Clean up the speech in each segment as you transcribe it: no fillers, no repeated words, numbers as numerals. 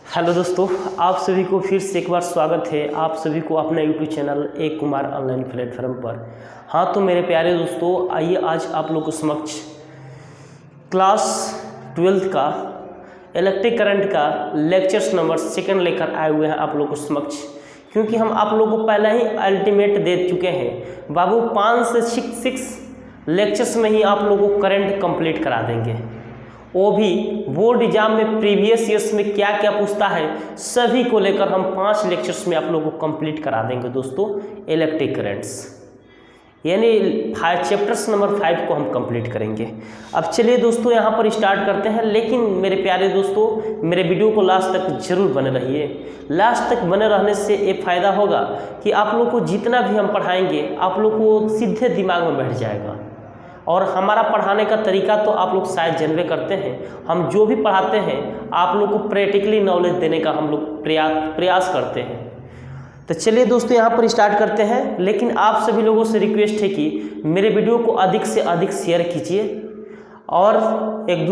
Hello दोस्तों, आप सभी को फिर से एक बार स्वागत है आप सभी को अपना यूट्यूब चैनल एक कुमार ऑनलाइन प्लेटफॉर्म पर। हाँ तो मेरे प्यारे दोस्तों, आइए आज आप लोगों के समक्ष क्लास 12th का इलेक्ट्रिक करंट का लेक्चर्स नंबर 2 लेकर आए हुए हैं आप लोगों के समक्ष। क्योंकि हम आप लोगों को पहले ही अल्टीमेट दे चुके हैं बाबू, 5 से 6 लेक्चर्स में ही आप लोगों को करंट कंप्लीट करा देंगे। वो भी बोर्ड एग्जाम में प्रीवियस ईयर्स में क्या क्या पूछता है सभी को लेकर हम 5 लेक्चर्स में आप लोगों को कंप्लीट करा देंगे दोस्तों। इलेक्ट्रिक करंट्स यानी चैप्टर्स नंबर 5 को हम कंप्लीट करेंगे। अब चलिए दोस्तों यहाँ पर स्टार्ट करते हैं। लेकिन मेरे प्यारे दोस्तों, मेरे वीडियो को लास्ट तक जरूर बने रहिए। लास्ट तक बने रहने से एक फ़ायदा होगा कि आप लोग को जितना भी हम पढ़ाएंगे आप लोग को सीधे दिमाग में बैठ जाएगा। और हमारा पढ़ाने का तरीका तो आप लोग शायद जानबे करते हैं, हम जो भी पढ़ाते हैं आप लोग को प्रैक्टिकली नॉलेज देने का हम लोग प्रयास करते हैं। तो चलिए दोस्तों यहाँ पर स्टार्ट करते हैं। लेकिन आप सभी लोगों से रिक्वेस्ट है कि मेरे वीडियो को अधिक से अधिक शेयर कीजिए और एक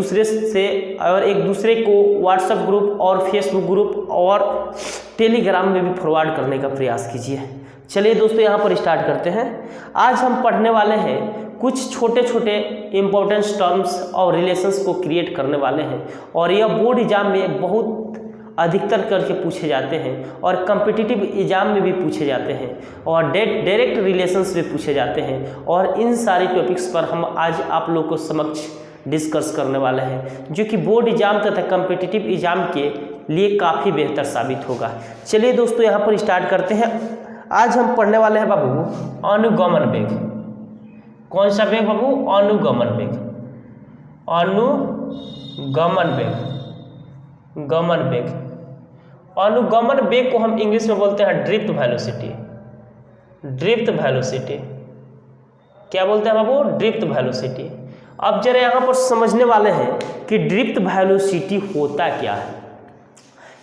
दूसरे को व्हाट्सएप ग्रुप और फेसबुक ग्रुप और टेलीग्राम में भी फॉरवर्ड करने का प्रयास कीजिए। चलिए दोस्तों यहाँ पर स्टार्ट करते हैं। आज हम पढ़ने वाले हैं कुछ छोटे छोटे इम्पोर्टेंट टर्म्स और रिलेशंस को क्रिएट करने वाले हैं। और यह बोर्ड एग्जाम में बहुत अधिकतर करके पूछे जाते हैं और कम्पिटिटिव एग्जाम में भी पूछे जाते हैं और डायरेक्ट रिलेशंस भी पूछे जाते हैं। और इन सारी टॉपिक्स पर हम आज आप लोग को समक्ष डिस्कस करने वाले हैं, जो कि बोर्ड एग्जाम तथा कम्पिटिटिव एग्जाम के लिए काफ़ी बेहतर साबित होगा। चलिए दोस्तों यहाँ पर स्टार्ट करते हैं। आज हम पढ़ने वाले हैं बाबू अनुगमन वेग। कौन सा वेग बाबू? अनुगमन वेग। अनुगमन वेग, गमन वेग। अनुगमन वेग को हम इंग्लिश में बोलते हैं ड्रिफ्ट वेलोसिटी। ड्रिफ्ट वेलोसिटी क्या बोलते हैं बाबू? Drift velocity. अब जरा यहाँ पर समझने वाले हैं कि ड्रिफ्ट वेलोसिटी होता क्या है,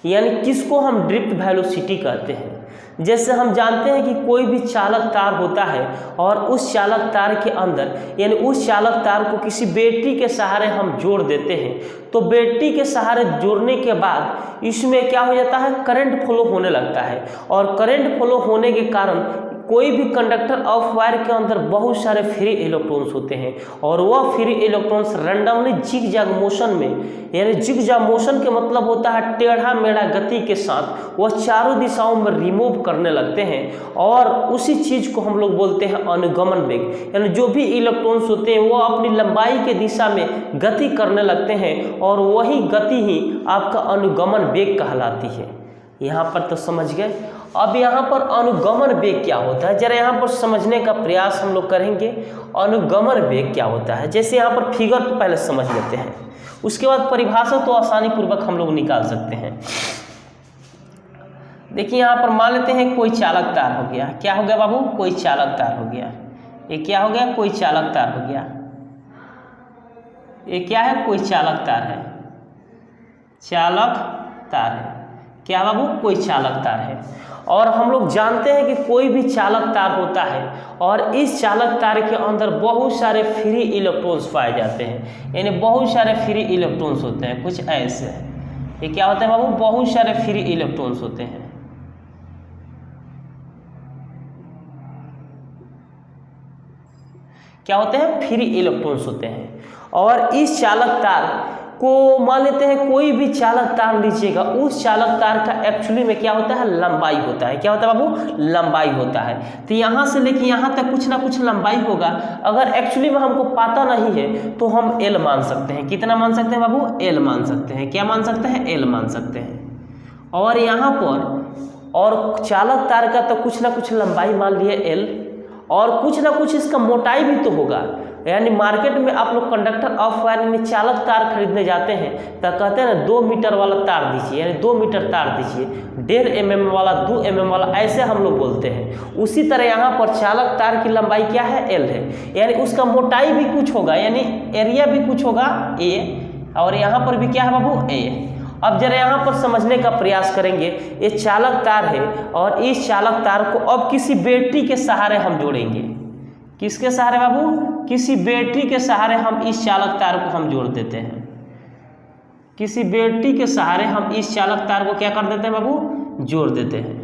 यानी किसको हम ड्रिफ्ट वेलोसिटी कहते हैं। जैसे हम जानते हैं कि कोई भी चालक तार होता है और उस चालक तार के अंदर यानी उस चालक तार को किसी बैटरी के सहारे हम जोड़ देते हैं, तो बैटरी के सहारे जोड़ने के बाद इसमें क्या हो जाता है, करंट फ्लो होने लगता है। और करंट फ्लो होने के कारण कोई भी कंडक्टर ऑफ वायर के अंदर बहुत सारे फ्री इलेक्ट्रॉन्स होते हैं और वह free electrons randomly zigzag motion में, यानी जिग-जैग मोशन के मतलब होता है टेढ़ा मेढ़ा गति के साथ वह चारों दिशाओं में रिमूव करने लगते हैं। और उसी चीज़ को हम लोग बोलते हैं अनुगमन वेग। यानी जो भी इलेक्ट्रॉन्स होते हैं वो अपनी लंबाई के दिशा में गति करने लगते हैं और वही गति ही आपका अनुगमन वेग कहलाती है। यहाँ पर तो समझ गए। अब यहाँ पर अनुगमन वेग क्या होता है जरा यहाँ पर समझने का प्रयास हम लोग करेंगे। अनुगमन वेग क्या होता है, जैसे यहाँ पर फिगर को पहले समझ लेते हैं, उसके बाद परिभाषा तो आसानी पूर्वक हम लोग निकाल सकते हैं। देखिए यहाँ पर मान लेते हैं कोई चालक तार हो गया। क्या हो गया बाबू? कोई चालक तार हो गया। ये क्या हो गया? कोई चालक तार हो गया। ये क्या है? कोई चालक तार है। चालक तार है। क्या बाबू? कोई चालक तार है। और हम लोग जानते हैं कि कोई भी चालक तार होता है और इस चालक तार के अंदर बहुत सारे फ्री इलेक्ट्रॉन्स पाए जाते हैं, यानी बहुत सारे फ्री इलेक्ट्रॉन्स होते हैं कुछ ऐसे। ये क्या होता है बाबू? बहुत सारे फ्री इलेक्ट्रॉन्स होते हैं। क्या होते हैं? फ्री इलेक्ट्रॉन्स होते हैं। और इस चालक तार को मान लेते हैं कोई भी चालक तार लीजिएगा, उस चालक तार का एक्चुअली में क्या होता है? लंबाई होता है। क्या होता है बाबू? लंबाई होता है। तो यहाँ से लेके यहाँ तक कुछ ना कुछ लंबाई होगा। अगर एक्चुअली में हमको पता नहीं है तो हम एल मान सकते हैं। कितना मान सकते हैं बाबू? एल मान सकते हैं। क्या मान सकते हैं? एल मान सकते हैं। और यहाँ पर और चालक तार का तो कुछ ना कुछ लंबाई मान लिए एल, और कुछ ना कुछ इसका मोटाई भी तो होगा। यानी मार्केट में आप लोग कंडक्टर ऑफ वायर में चालक तार खरीदने जाते हैं तो कहते हैं ना 2 मीटर वाला तार दीजिए, यानी 2 मीटर तार दीजिए, 1.5 mm वाला, 2 mm वाला, ऐसे हम लोग बोलते हैं। उसी तरह यहाँ पर चालक तार की लंबाई क्या है? एल है। यानी उसका मोटाई भी कुछ होगा, यानी एरिया भी कुछ होगा ए, और यहाँ पर भी क्या है बाबू? ए। अब जरा यहाँ पर समझने का प्रयास करेंगे। ये चालक तार है और इस चालक तार को अब किसी बैटरी के सहारे हम जोड़ेंगे। किसके सहारे बाबू? किसी बैटरी के सहारे हम इस चालक तार को हम जोड़ देते हैं। किसी बैटरी के सहारे हम इस चालक तार को क्या कर देते हैं बाबू, जोड़ देते हैं।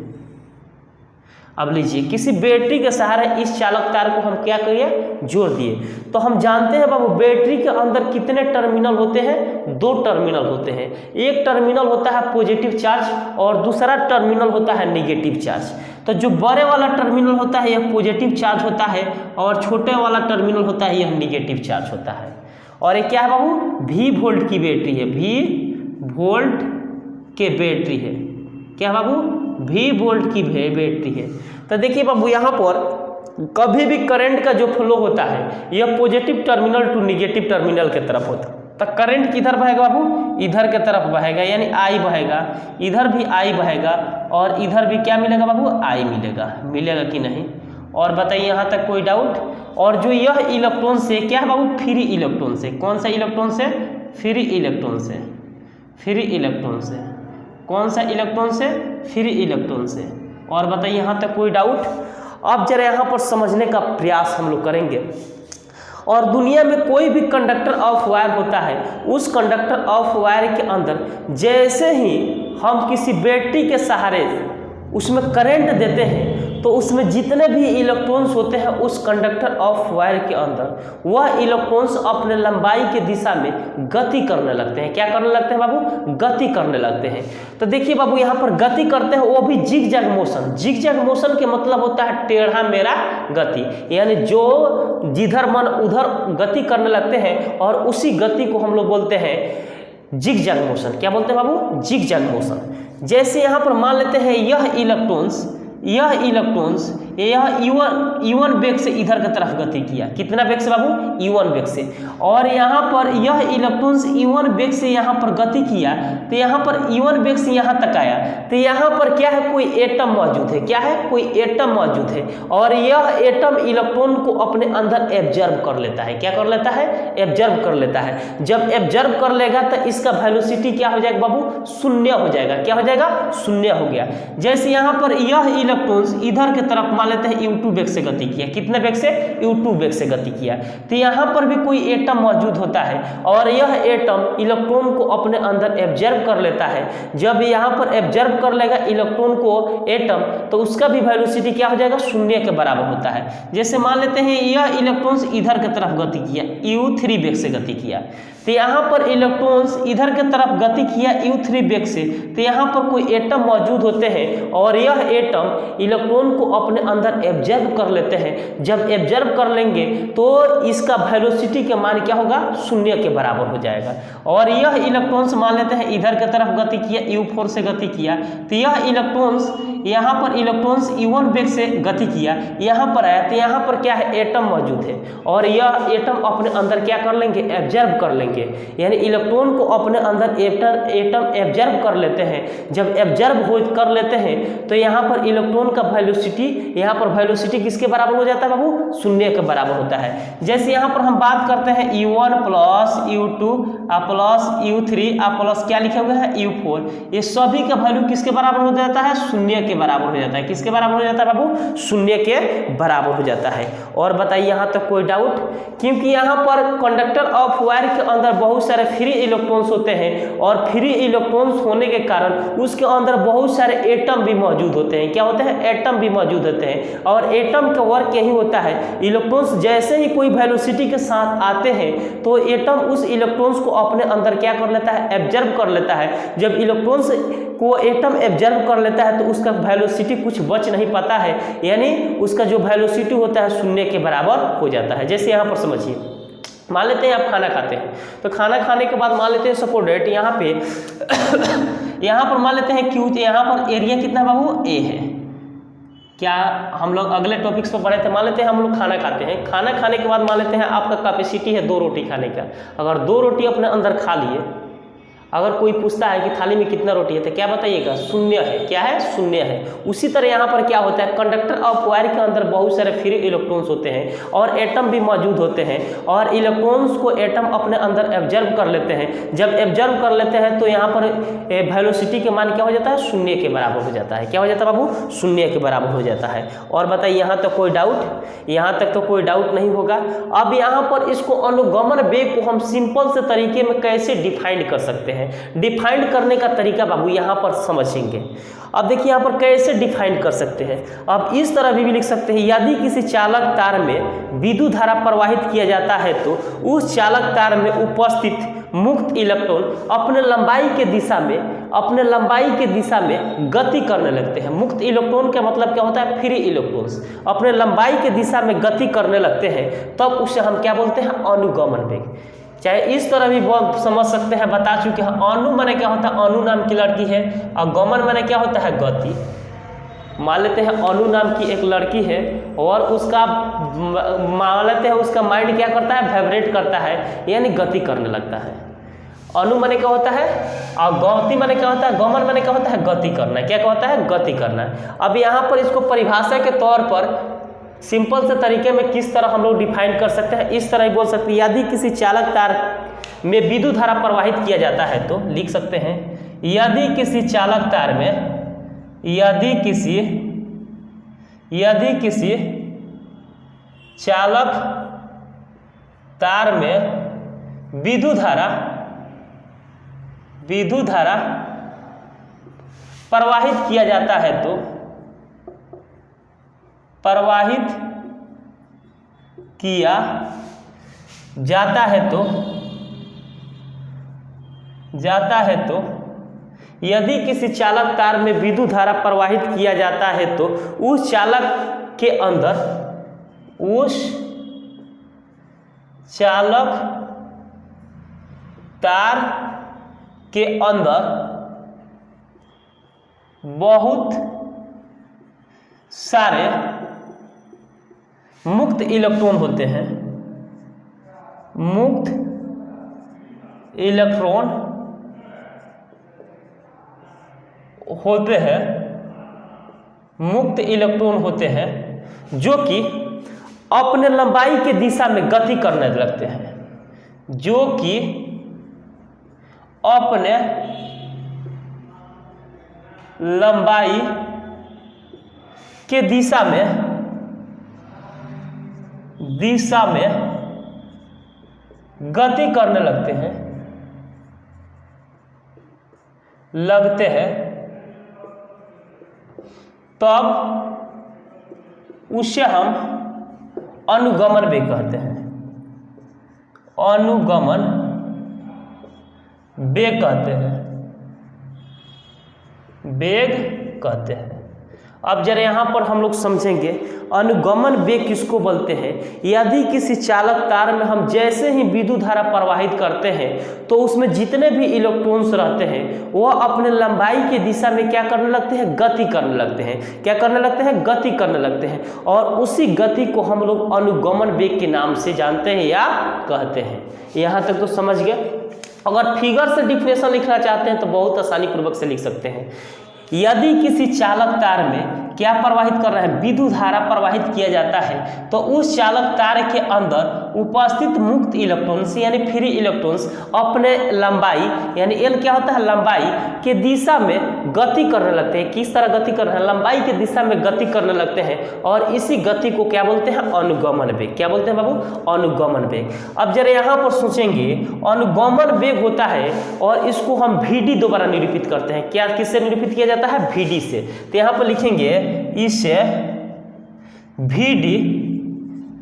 अब लीजिए, किसी बैटरी के सहारे इस चालक तार को हम क्या करिए, जोड़ दिए। तो हम जानते हैं बाबू बैटरी के अंदर कितने टर्मिनल होते हैं, 2 टर्मिनल होते हैं। एक टर्मिनल होता है पॉजिटिव चार्ज और दूसरा टर्मिनल होता है नेगेटिव चार्ज। तो जो बड़े वाला टर्मिनल होता है यह पॉजिटिव चार्ज होता है और छोटे वाला टर्मिनल होता है यह नेगेटिव चार्ज होता है। और ये क्या है बाबू, V वोल्ट की बैटरी है, V वोल्ट के बैटरी है। क्या बाबू, V वोल्ट की बैटरी है। तो देखिए बाबू यहाँ पर कभी भी करंट का जो फ्लो होता है यह positive terminal to negative terminal के तरफ होता है। तो करंट किधर बहेगा बाबू, इधर के तरफ बहेगा, यानी I बहेगा, इधर भी I बहेगा और इधर भी क्या मिलेगा बाबू, I मिलेगा कि नहीं। और बताइए यहाँ तक कोई डाउट। और जो यह इलेक्ट्रॉन से क्या है बाबू, फ्री इलेक्ट्रॉन से, कौन सा इलेक्ट्रॉन से, फ्री इलेक्ट्रॉन से, फ्री इलेक्ट्रॉन से, कौन सा इलेक्ट्रॉन से, फ्री इलेक्ट्रॉन से। और बताइए यहाँ तक कोई डाउट। अब जरा यहाँ पर समझने का प्रयास हम लोग करेंगे। और दुनिया में कोई भी कंडक्टर ऑफ वायर होता है, उस कंडक्टर ऑफ वायर के अंदर जैसे ही हम किसी बैटरी के सहारे उसमें करंट देते हैं तो उसमें जितने भी इलेक्ट्रॉन्स होते हैं उस कंडक्टर ऑफ वायर के अंदर, वह इलेक्ट्रॉन्स अपने लंबाई के दिशा में गति करने लगते हैं। क्या करने लगते हैं बाबू, गति करने लगते हैं। तो देखिए बाबू यहाँ पर गति करते हैं वो भी zigzag motion. Zigzag motion के मतलब होता है टेढ़ा मेढ़ा गति, यानी जो जिधर मन उधर गति करने लगते हैं और उसी गति को हम लोग बोलते हैं जिग जैग मोशन। क्या बोलते हैं बाबू, जिग जैग मोशन। जैसे यहाँ पर मान लेते हैं यह इलेक्ट्रॉन्स यह U1 वेग से इधर की तरफ गति किया। कितना वेग से बाबू, U1 वेग से। और यहाँ पर यह इलेक्ट्रॉन्स U1 वेग से यहाँ पर गति किया तो यहाँ पर U1 वेग से यहाँ तक आया। तो यहाँ पर क्या है, कोई एटम मौजूद है। क्या है, कोई एटम मौजूद है और यह एटम इलेक्ट्रॉन को अपने अंदर एब्जर्व कर लेता है। क्या कर लेता है, एब्जर्व कर लेता है। जब एब्जर्व कर लेगा तो इसका वेलोसिटी क्या हो जाएगा बाबू, शून्य हो जाएगा। क्या हो जाएगा, शून्य हो गया। जैसे यहाँ पर यह इलेक्ट्रॉन्स इधर की तरफ मान लेते हैं U2 वेग से गति किया। कितने वेग से, U2 वेग से गति किया। तो यहाँ पर भी कोई एटम मौजूद होता है और यह एटम इलेक्ट्रॉन को अपने अंदर एब्जर्व कर लेता है। जब यहाँ पर एब्जर्व कर लेगा इलेक्ट्रॉन को एटम तो उसका भी वेलोसिटी क्या हो जाएगा, शून्य के बराबर होता है। जैसे मान लेते हैं यह इलेक्ट्रॉन्स इधर की तरफ गति किया, U3 वेग से गति किया। तो यहाँ पर इलेक्ट्रॉन्स इधर की तरफ गति किया U3 वेग से। तो यहाँ पर कोई एटम मौजूद होते हैं और यह एटम इलेक्ट्रॉन को अपने अंदर एब्जर्व कर लेते हैं। जब एब्जर्व कर लेंगे तो इसका वेलोसिटी के मान क्या होगा, शून्य के बराबर हो जाएगा। और यह इलेक्ट्रॉन्स मान लेते हैं इधर की तरफ गति किया, U4 से गति किया। तो यह इलेक्ट्रॉन्स यहाँ पर इलेक्ट्रॉन्स U1 वेग से गति किया, यहाँ पर आया तो यहाँ पर क्या है, एटम मौजूद है और यह एटम अपने अंदर क्या कर लेंगे, एब्जर्व कर लेंगे। यानी इलेक्ट्रॉन को अपने अंदर एटम एब्जर्व कर लेते हैं। जब एब्जर्व कर लेते हैं तो यहाँ पर इलेक्ट्रॉन का वेलोसिटी, यहाँ पर वेलोसिटी किसके बराबर हो जाता है बाबू, शून्य के बराबर होता है। जैसे यहाँ पर हम बात करते हैं U1 plus U2 plus U3 plus क्या लिखे हुए हैं U4, ये सभी का वैल्यू किसके बराबर हो जाता है, शून्य के बराबर हो जाता है। किसके बराबर हो जाता है बाबू, शून्य के बराबर हो जाता है। और बताइए यहाँ तक कोई डाउट, क्योंकि यहाँ पर कंडक्टर ऑफ वायर के अंदर बहुत सारे फ्री इलेक्ट्रॉन्स होते हैं और फ्री इलेक्ट्रॉन्स होने के कारण उसके अंदर बहुत सारे एटम भी मौजूद होते हैं। क्या होते हैं, एटम भी मौजूद होते हैं। और एटम का वर्क यही होता है, इलेक्ट्रॉन्स जैसे ही कोई वेलोसिटी के साथ आते हैं तो एटम उस इलेक्ट्रॉन्स को अपने अंदर क्या कर लेता है, एब्जर्व कर लेता है। जब इलेक्ट्रॉन्स को एटम एब्जर्व कर लेता है तो उसका वेलोसिटी कुछ बच नहीं पाता है, यानी उसका जो वेलोसिटी होता है शून्य के बराबर हो जाता है। जैसे यहाँ पर समझिए, मान लेते हैं आप खाना खाते हैं तो खाना खाने के बाद मान लेते हैं सपोज डेट यहाँ पे यहाँ पर मान लेते हैं क्यू, यहाँ पर एरिया कितना बाबू, ए है। क्या हम लोग अगले टॉपिक्स पर पढ़े थे, मान लेते हैं हम लोग खाना खाते हैं, खाना खाने के बाद मान लेते हैं आपका कैपेसिटी है 2 रोटी खाने का। अगर 2 रोटी अपने अंदर खा लिए, अगर कोई पूछता है कि थाली में कितना रोटी है तो क्या बताइएगा, शून्य है। क्या है, शून्य है। उसी तरह यहाँ पर क्या होता है, कंडक्टर ऑफ वायर के अंदर बहुत सारे फ्री इलेक्ट्रॉन्स होते हैं और एटम भी मौजूद होते हैं और इलेक्ट्रॉन्स को एटम अपने अंदर एब्जर्व कर लेते हैं। जब एब्जर्व कर लेते हैं तो यहाँ पर वेलोसिटी के मान क्या हो जाता है, शून्य के बराबर हो जाता है। क्या हो जाता है बाबू, शून्य के बराबर हो जाता है। और बताइए यहाँ तक कोई डाउट, यहाँ तक तो कोई डाउट नहीं होगा। अब यहाँ पर इसको अनुगमन वेग को हम सिंपल से तरीके में कैसे डिफाइंड कर सकते हैं, हैं। डिफाइंड करने का तरीका बाबू यहाँ पर समझेंगे। अब देखिए यहाँ पर कैसे डिफाइन कर सकते हैं। अब इस तरह भी लिख सकते हैं, यदि किसी चालक तार में विद्युत धारा प्रवाहित किया जाता है तो उस चालक तार में उपस्थित मुक्त इलेक्ट्रॉन अपने लंबाई के दिशा में गति करने लगते हैं। मुक्त इलेक्ट्रॉन का मतलब क्या होता है? फ्री इलेक्ट्रॉन्स अपने लंबाई के दिशा में गति करने लगते हैं, तब उसे हम क्या बोलते हैं? अनुगमन वेग। चाहे इस तरह भी समझ सकते हैं, बता चुके हैं। अनु माने क्या होता है? अनु नाम की लड़की है, और गमन माने क्या होता है? गति। मान लेते हैं अनु नाम की एक लड़की है और उसका मान लेते हैं उसका माइंड क्या करता है? वाइब्रेट करता है, यानी गति करने लगता है। अनु माने क्या होता है? और गति माने क्या होता है? गमन माने क्या होता है? गति करना। क्या होता है? गति करना। अब यहाँ पर इसको परिभाषा के तौर पर सिंपल से तरीके में किस तरह हम लोग डिफाइन कर सकते हैं? इस तरह ही बोल सकते हैं, यदि किसी चालक तार में विद्युत धारा प्रवाहित किया जाता है तो लिख सकते हैं, यदि किसी चालक तार में यदि किसी चालक तार में विद्युत धारा प्रवाहित किया जाता है तो यदि किसी चालक तार में विद्युत धारा प्रवाहित किया जाता है तो उस चालक तार के अंदर बहुत सारे मुक्त इलेक्ट्रॉन होते हैं। मुक्त इलेक्ट्रॉन होते हैं जो कि अपने लंबाई के दिशा में गति करने लगते हैं, जो कि अपने लंबाई के दिशा में गति करने लगते हैं तब उसे हम अनुगमन वेग कहते हैं। अनुगमन वेग कहते हैं। अब जरा यहाँ पर हम लोग समझेंगे अनुगमन वेग किसको बोलते हैं। यदि किसी चालक तार में हम जैसे ही विद्युत धारा प्रवाहित करते हैं तो उसमें जितने भी इलेक्ट्रॉन्स रहते हैं वह अपने लंबाई के दिशा में क्या करने लगते हैं? गति करने लगते हैं। क्या करने लगते हैं? गति करने लगते हैं। और उसी गति को हम लोग अनुगमन वेग के नाम से जानते हैं या कहते हैं। यहाँ तक तो समझ गए। अगर फिगर से डिफिनेशन लिखना चाहते हैं तो बहुत आसानी पूर्वक से लिख सकते हैं। यदि किसी चालक तार में क्या प्रवाहित कर रहा है? विद्युत धारा प्रवाहित किया जाता है तो उस चालक तार के अंदर उपस्थित मुक्त इलेक्ट्रॉन्स यानी फ्री इलेक्ट्रॉन्स अपने लंबाई यानी एल क्या होता है? लंबाई के दिशा में गति करने लगते हैं। किस तरह गति कर रहे हैं? लंबाई के दिशा में गति करने लगते हैं और इसी गति को क्या बोलते हैं? अनुगमन वेग। क्या बोलते हैं बाबू? अनुगमन वेग। अब जरा यहाँ पर सोचेंगे, अनुगमन वेग होता है और इसको हम VD द्वारा निरूपित करते हैं। क्या किससे निरूपित किया जाता है? VD से। तो यहाँ पर लिखेंगे इसे VD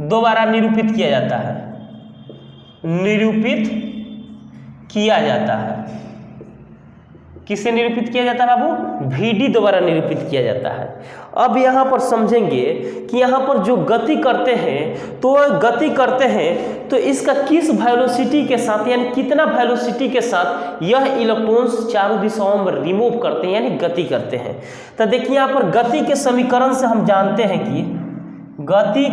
द्वारा निरूपित किया जाता है। किससे निरूपित किया जाता है बाबू? VD द्वारा निरूपित किया जाता है। अब यहाँ पर समझेंगे कि यहाँ पर जो गति करते हैं तो इसका किस वेलोसिटी के साथ यानी कितना वेलोसिटी के साथ यह इलेक्ट्रॉन्स चारों दिशाओं में रिमूव करते हैं यानी गति करते हैं। तो देखिए यहाँ पर गति के समीकरण से हम जानते हैं कि गति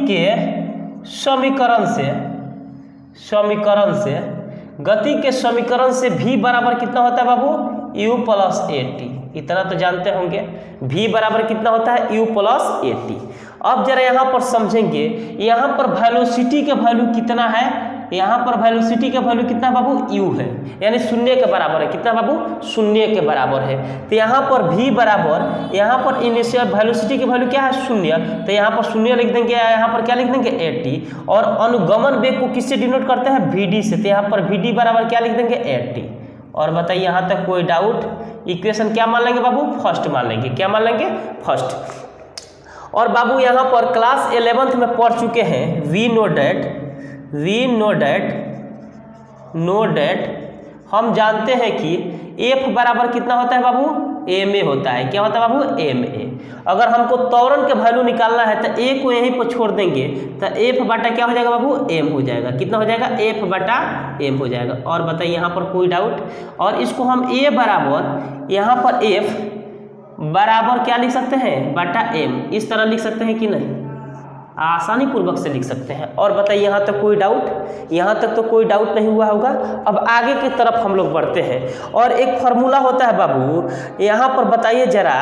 के समीकरण से V बराबर कितना होता है बाबू? U plus AT। इतना तो जानते होंगे। V बराबर कितना होता है? U plus AT। अब जरा यहाँ पर समझेंगे, यहाँ पर वेलोसिटी का वैल्यू कितना है? यहाँ पर वेलोसिटी का वैल्यू कितना बाबू? U है, यानी 0 के बराबर है। कितना बाबू? 0 के बराबर है। तो यहाँ पर V बराबर, यहाँ पर इनिशियल वेलोसिटी की वैल्यू क्या है? 0। तो यहाँ पर 0 लिख देंगे, यहाँ पर क्या लिख देंगे? AT। और अनुगमन वेग को किससे डिनोट करते हैं? VD से। तो यहाँ पर VD बराबर क्या लिख देंगे? AT। और बताइए यहाँ तक कोई डाउट? इक्वेशन क्या मान लेंगे बाबू? फर्स्ट मान लेंगे। क्या मान लेंगे? फर्स्ट। और बाबू यहाँ पर क्लास 11th में पढ़ चुके हैं, वी नो डेट हम जानते हैं कि एफ बराबर कितना होता है बाबू? एम ए होता है। क्या होता है बाबू? M A. अगर हमको त्वरण के वैल्यू निकालना है तो ए को यहीं पर छोड़ देंगे तो एफ बटा क्या हो जाएगा बाबू? एम हो जाएगा। कितना हो जाएगा? एफ बटा एम हो जाएगा। और बताइए यहाँ पर कोई डाउट? और इसको हम ए बराबर यहाँ पर एफ बराबर क्या लिख सकते हैं? बटा एम, इस तरह लिख सकते हैं कि नहीं? आसानी पूर्वक से लिख सकते हैं। और बताइए यहाँ तक कोई डाउट? यहाँ तक तो कोई डाउट नहीं हुआ होगा। अब आगे की तरफ हम लोग बढ़ते हैं और एक फार्मूला होता है बाबू, यहाँ पर बताइए जरा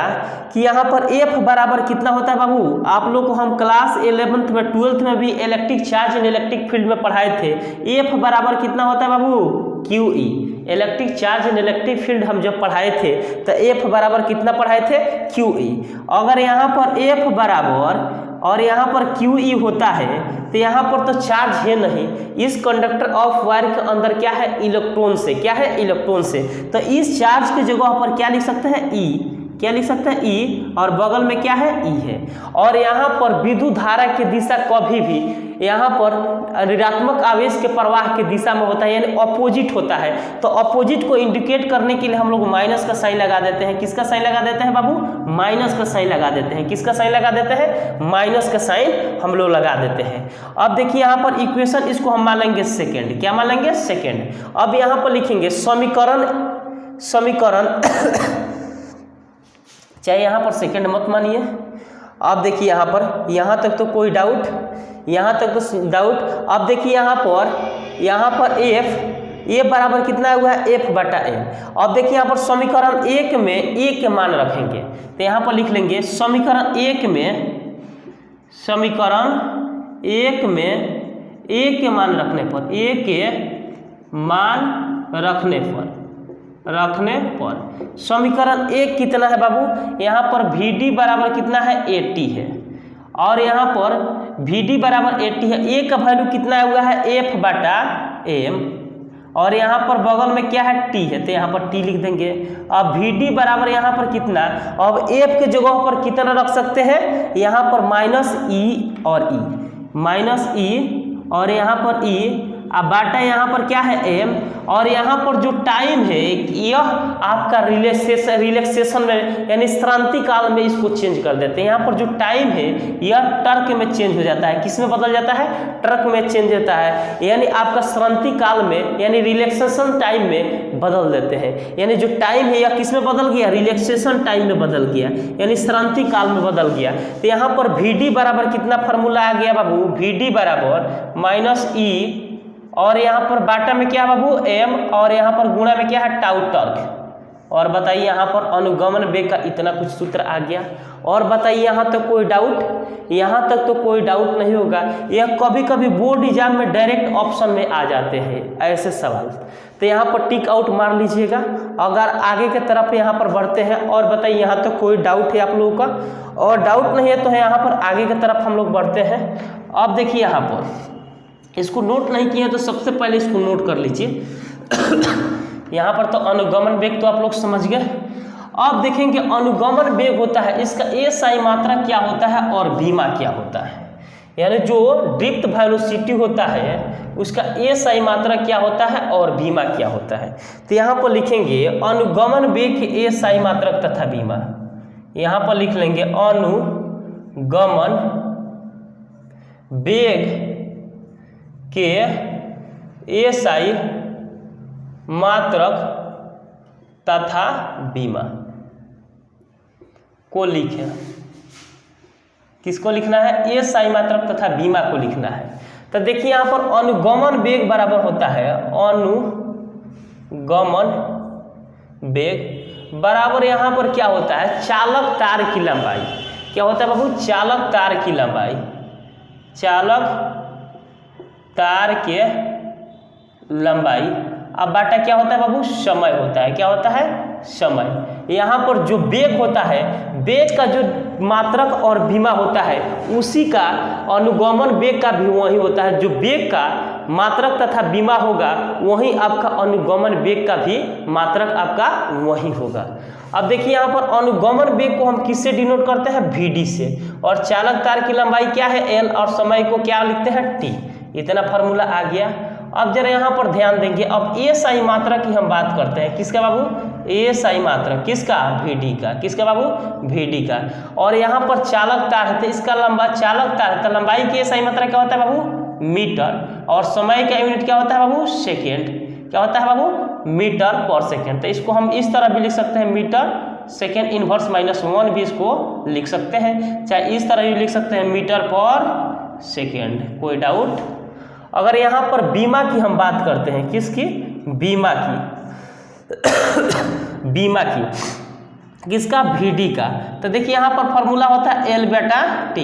कि यहाँ पर एफ बराबर कितना होता है बाबू? आप लोग को हम क्लास 11th में 12th में भी electric charge and electric field में पढ़ाए थे। एफ बराबर कितना होता है बाबू? Q E. Electric charge and electric field हम जब पढ़ाए थे तो एफ बराबर कितना पढ़ाए थे? Q E. अगर यहाँ पर एफ बराबर और यहाँ पर क्यू ई होता है तो यहाँ पर तो चार्ज है नहीं, इस कंडक्टर ऑफ वायर के अंदर क्या है? इलेक्ट्रॉन से। क्या है? इलेक्ट्रॉन से। तो इस चार्ज की जगह पर क्या लिख सकते हैं? ई। क्या लिख सकते हैं? ई। और बगल में क्या है? ई है। और यहाँ पर विद्युत धारा की दिशा कभी भी यहाँ पर ऋणात्मक आवेश के प्रवाह की दिशा में होता है, यानी अपोजिट होता है। तो अपोजिट को इंडिकेट करने के लिए हम लोग माइनस का साइन लगा देते हैं। किसका साइन लगा देते हैं बाबू? माइनस का साइन लगा देते हैं। किसका साइन लगा देते हैं? माइनस का साइन हम लोग लगा देते हैं। अब देखिए यहाँ पर इक्वेशन, इसको हम मान लेंगे सेकेंड। क्या मान लेंगे? सेकेंड। अब यहाँ पर लिखेंगे समीकरण चाहे यहाँ पर सेकेंड मत मानिए। अब देखिए यहाँ पर, यहाँ तक तो कोई डाउट? यहाँ तक तो डाउट। अब देखिए यहाँ पर एफ, ए बराबर कितना हुआ है? एफ बटा एम। अब देखिए यहाँ पर समीकरण 1 में ए के मान रखेंगे तो यहाँ पर लिख लेंगे समीकरण 1 में ए के मान रखने पर, ए के मान रखने पर समीकरण 1 कितना है बाबू? यहाँ पर वी डी बराबर कितना है? 80 है। और यहाँ पर वी डी बराबर 80 है। ए का वैल्यू कितना हुआ है? एफ बटा एम। और यहाँ पर बगल में क्या है? टी है, तो यहाँ पर टी लिख देंगे। अब वी डी बराबर यहाँ पर कितना? अब एफ के जगह पर कितना रख सकते हैं? यहाँ पर माइनस ई और ई, माइनस ई और यहाँ पर ई। अब बाटा यहाँ पर क्या है? एम। और यहाँ पर जो टाइम है यह आपका रिलैक्सेशन में यानी श्रांति काल में इसको चेंज कर देते हैं। यहाँ पर जो टाइम है यह टर्क में चेंज हो जाता है। किस में बदल जाता है? टर्क में चेंज होता है, यानी आपका श्रांति काल में यानी रिलैक्सेशन टाइम में बदल देते हैं। यानी जो टाइम है यह किस में बदल गया? रिलैक्सेशन टाइम में बदल गया, यानी श्रांति काल में बदल गया। तो यहाँ पर वी डी बराबर कितना फार्मूला आ गया बाबू? वी डी बराबर माइनस ई और यहाँ पर बाटा में क्या बाबू? एम। और यहाँ पर गुणा में क्या है? Tau torque. और बताइए यहाँ पर अनुगमन वेग का इतना कुछ सूत्र आ गया। और बताइए यहाँ तक कोई डाउट? यहाँ तक तो कोई डाउट नहीं होगा। यह कभी कभी बोर्ड एग्जाम में डायरेक्ट ऑप्शन में आ जाते हैं ऐसे सवाल, तो यहाँ पर टिक आउट मार लीजिएगा। अगर आगे की तरफ यहाँ पर बढ़ते हैं। और बताइए यहाँ तक कोई डाउट है आप लोगों का? और डाउट नहीं है तो यहाँ पर आगे की तरफ हम लोग बढ़ते हैं। अब देखिए यहाँ पर इसको नोट नहीं किए तो सबसे पहले इसको नोट कर लीजिए। यहाँ पर तो अनुगमन वेग तो आप लोग समझ गए। अब देखेंगे अनुगमन वेग होता है, इसका ए साई मात्रा क्या होता है और बीमा क्या होता है। यानी जो ड्रिफ्ट वेलोसिटी होता है उसका ए साई मात्रा क्या होता है और बीमा क्या होता है। तो यहाँ पर लिखेंगे अनुगमन वेग के ए साई मात्रक तथा बीमा। यहाँ पर लिख लेंगे अनुगमन वेग के एसआई मात्रक तथा बीमा को लिखें। किसको लिखना है? एसआई मात्रक तथा बीमा को लिखना है। तो देखिए यहाँ पर अनुगमन वेग बराबर होता है, अनुगमन वेग बराबर यहाँ पर क्या होता है? चालक तार की लंबाई। क्या होता है बाबू? चालक तार की लंबाई। चालक तार के लंबाई। अब बाटा क्या होता है बाबू? समय होता है। क्या होता है? समय। यहाँ पर जो वेग होता है वेग का जो मात्रक और बीमा होता है उसी का अनुगमन वेग का भी वही होता है। जो वेग का मात्रक तथा बीमा होगा वहीं आपका अनुगमन वेग का भी मात्रक आपका वही होगा। अब देखिए यहाँ पर अनुगमन वेग को हम किससे डिनोट करते हैं, vd से, और चालक तार की लंबाई क्या है l, और समय को क्या लिखते हैं t। इतना फार्मूला आ गया। अब जरा यहाँ पर ध्यान देंगे, अब एएसआई मात्रा की हम बात करते हैं। किसका बाबू, एएसआई मात्रा किसका, vd का। किसका बाबू, vd का। और यहाँ पर चालक तार है तो इसका लंबा, चालक तार है तो लंबाई की एएसआई मात्रा क्या होता है बाबू, मीटर, और समय का यूनिट क्या होता है बाबू, सेकेंड। क्या होता है बाबू, मीटर पर सेकेंड। तो इसको हम इस तरह भी लिख सकते हैं, मीटर सेकेंड इनवर्स -1 भी इसको लिख सकते हैं, चाहे इस तरह भी लिख सकते हैं, मीटर पर सेकेंड। कोई डाउट। अगर यहाँ पर बीमा की हम बात करते हैं, किसकी, बीमा की बीमा की किसका, vd का। तो देखिए यहाँ पर फॉर्मूला होता है l/t।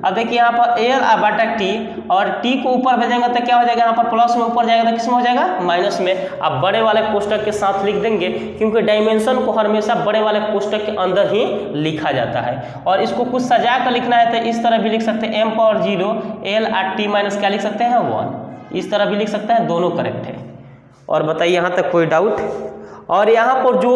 अब देखिए यहाँ पर l/t, और t को ऊपर भेजेंगे तो क्या हो जाएगा, यहाँ पर प्लस में ऊपर जाएगा तो किस में हो जाएगा, माइनस में। आप बड़े वाले कोष्टक के साथ लिख देंगे, क्योंकि डायमेंशन को हमेशा बड़े वाले कोष्टक के अंदर ही लिखा जाता है। और इसको कुछ सजा कर लिखना है तो इस तरह भी लिख सकते हैं, m/0 l/t माइनस क्या लिख सकते हैं, 1। इस तरह भी लिख सकते हैं, दोनों करेक्ट है। और बताइए यहाँ तक कोई डाउट। और यहाँ पर जो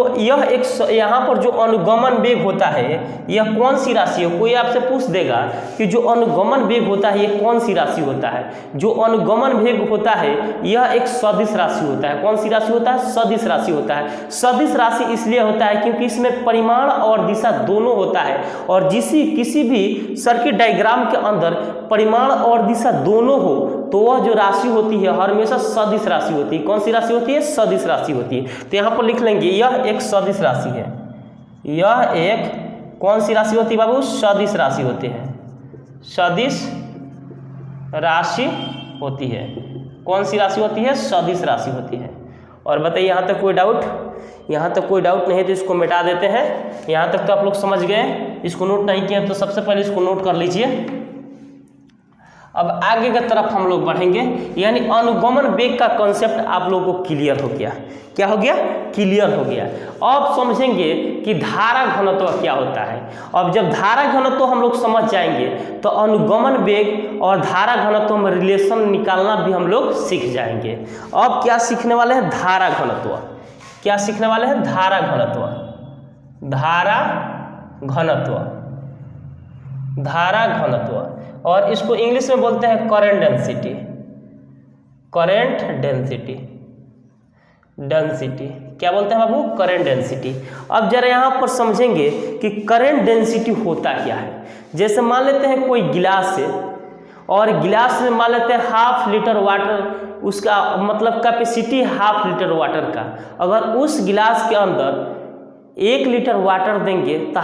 यहाँ पर जो अनुगमन वेग होता है यह कौन सी राशि है, कोई आपसे पूछ देगा कि जो अनुगमन वेग होता है ये कौन सी राशि होता है। जो अनुगमन वेग होता है यह एक सदिश राशि होता है। कौन सी राशि होता है, सदिश राशि होता है। सदिश राशि इसलिए होता है क्योंकि इसमें परिमाण और दिशा दोनों होता है, और किसी भी सर्किट डायग्राम के अंदर परिमाण और दिशा दोनों हो तो वह जो राशि होती है हमेशा सदिश राशि होती है। कौन सी राशि होती है, सदिश राशि होती है। तो यहाँ पर लिख लेंगे यह एक सदिश राशि है। यह एक कौन सी राशि होती है बाबू, सदिश राशि होती है। सदिश राशि होती है। कौन सी राशि होती है, सदिश राशि होती है। और बताइए यहाँ तक कोई डाउट। यहाँ तक कोई डाउट नहीं है तो इसको मिटा देते हैं। यहाँ तक तो आप लोग समझ गए। इसको नोट नहीं किया तो सबसे पहले इसको नोट कर लीजिए। अब आगे की तरफ हम लोग बढ़ेंगे, यानी अनुगमन वेग का कॉन्सेप्ट आप लोगों को क्लियर हो गया। क्या हो गया, क्लियर हो गया। अब समझेंगे कि धारा घनत्व क्या होता है। अब जब धारा घनत्व हम लोग समझ जाएंगे तो अनुगमन वेग और धारा घनत्व में रिलेशन निकालना भी हम लोग सीख जाएंगे। अब क्या सीखने वाले हैं, धारा घनत्व। क्या सीखने वाले हैं, धारा घनत्व। धारा घनत्व, धारा घनत्व, और इसको इंग्लिश में बोलते हैं current density. Current density, density क्या बोलते हैं बाबू, करंट डेंसिटी। अब जरा यहाँ पर समझेंगे कि करंट डेंसिटी होता क्या है। जैसे मान लेते हैं कोई गिलास है, और गिलास में मान लेते हैं 1/2 लीटर वाटर, उसका मतलब कैपेसिटी 1/2 लीटर वाटर का। अगर उस गिलास के अंदर 1 लीटर वाटर देंगे तो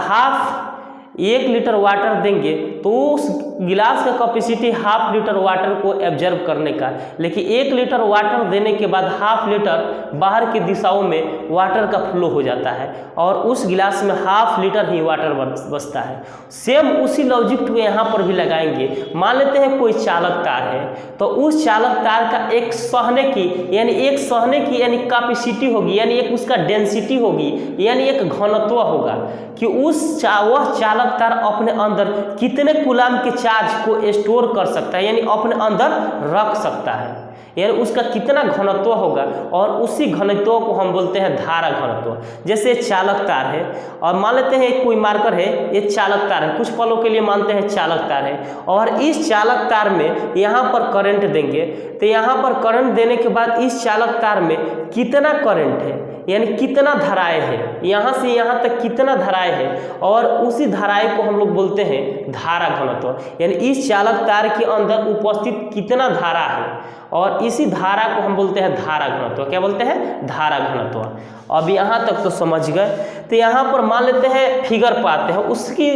1 लीटर वाटर देंगे तो उस गिलास का कैपेसिटी 1/2 लीटर वाटर को एब्जर्व करने का, लेकिन 1 लीटर वाटर देने के बाद 1/2 लीटर बाहर की दिशाओं में वाटर का फ्लो हो जाता है, और उस गिलास में 1/2 लीटर ही वाटर बचता है। सेम उसी लॉजिक को यहाँ पर भी लगाएंगे। मान लेते हैं कोई चालक तार है, तो उस चालक तार का एक सहने की यानी कैपेसिटी होगी, यानी एक उसका डेंसिटी होगी, यानी एक घनत्व होगा कि वह चालक तार अपने अंदर कितने कूलाम के चार्ज को स्टोर कर सकता है, यानी अपने अंदर रख सकता है, यानी उसका कितना घनत्व होगा। और उसी घनत्व को हम बोलते हैं धारा घनत्व। जैसे चालक तार है, और मान लेते हैं कोई मार्कर है, ये चालक तार है, कुछ पलों के लिए मानते हैं चालक तार है, और इस चालक तार में यहाँ पर करंट देंगे, तो यहाँ पर करंट देने के बाद इस चालक तार में कितना करंट है, यानी कितना धाराएं हैं, यहाँ से यहाँ तक कितना धाराएं हैं, और उसी धाराएं को हम लोग बोलते हैं धारा घनत्व। यानी इस चालक तार के अंदर उपस्थित कितना धारा है, और इसी धारा को हम बोलते हैं धारा घनत्व। क्या बोलते हैं, धारा घनत्व। अब यहाँ तक तो समझ गए। तो यहाँ पर मान लेते हैं फिगर पाते हैं,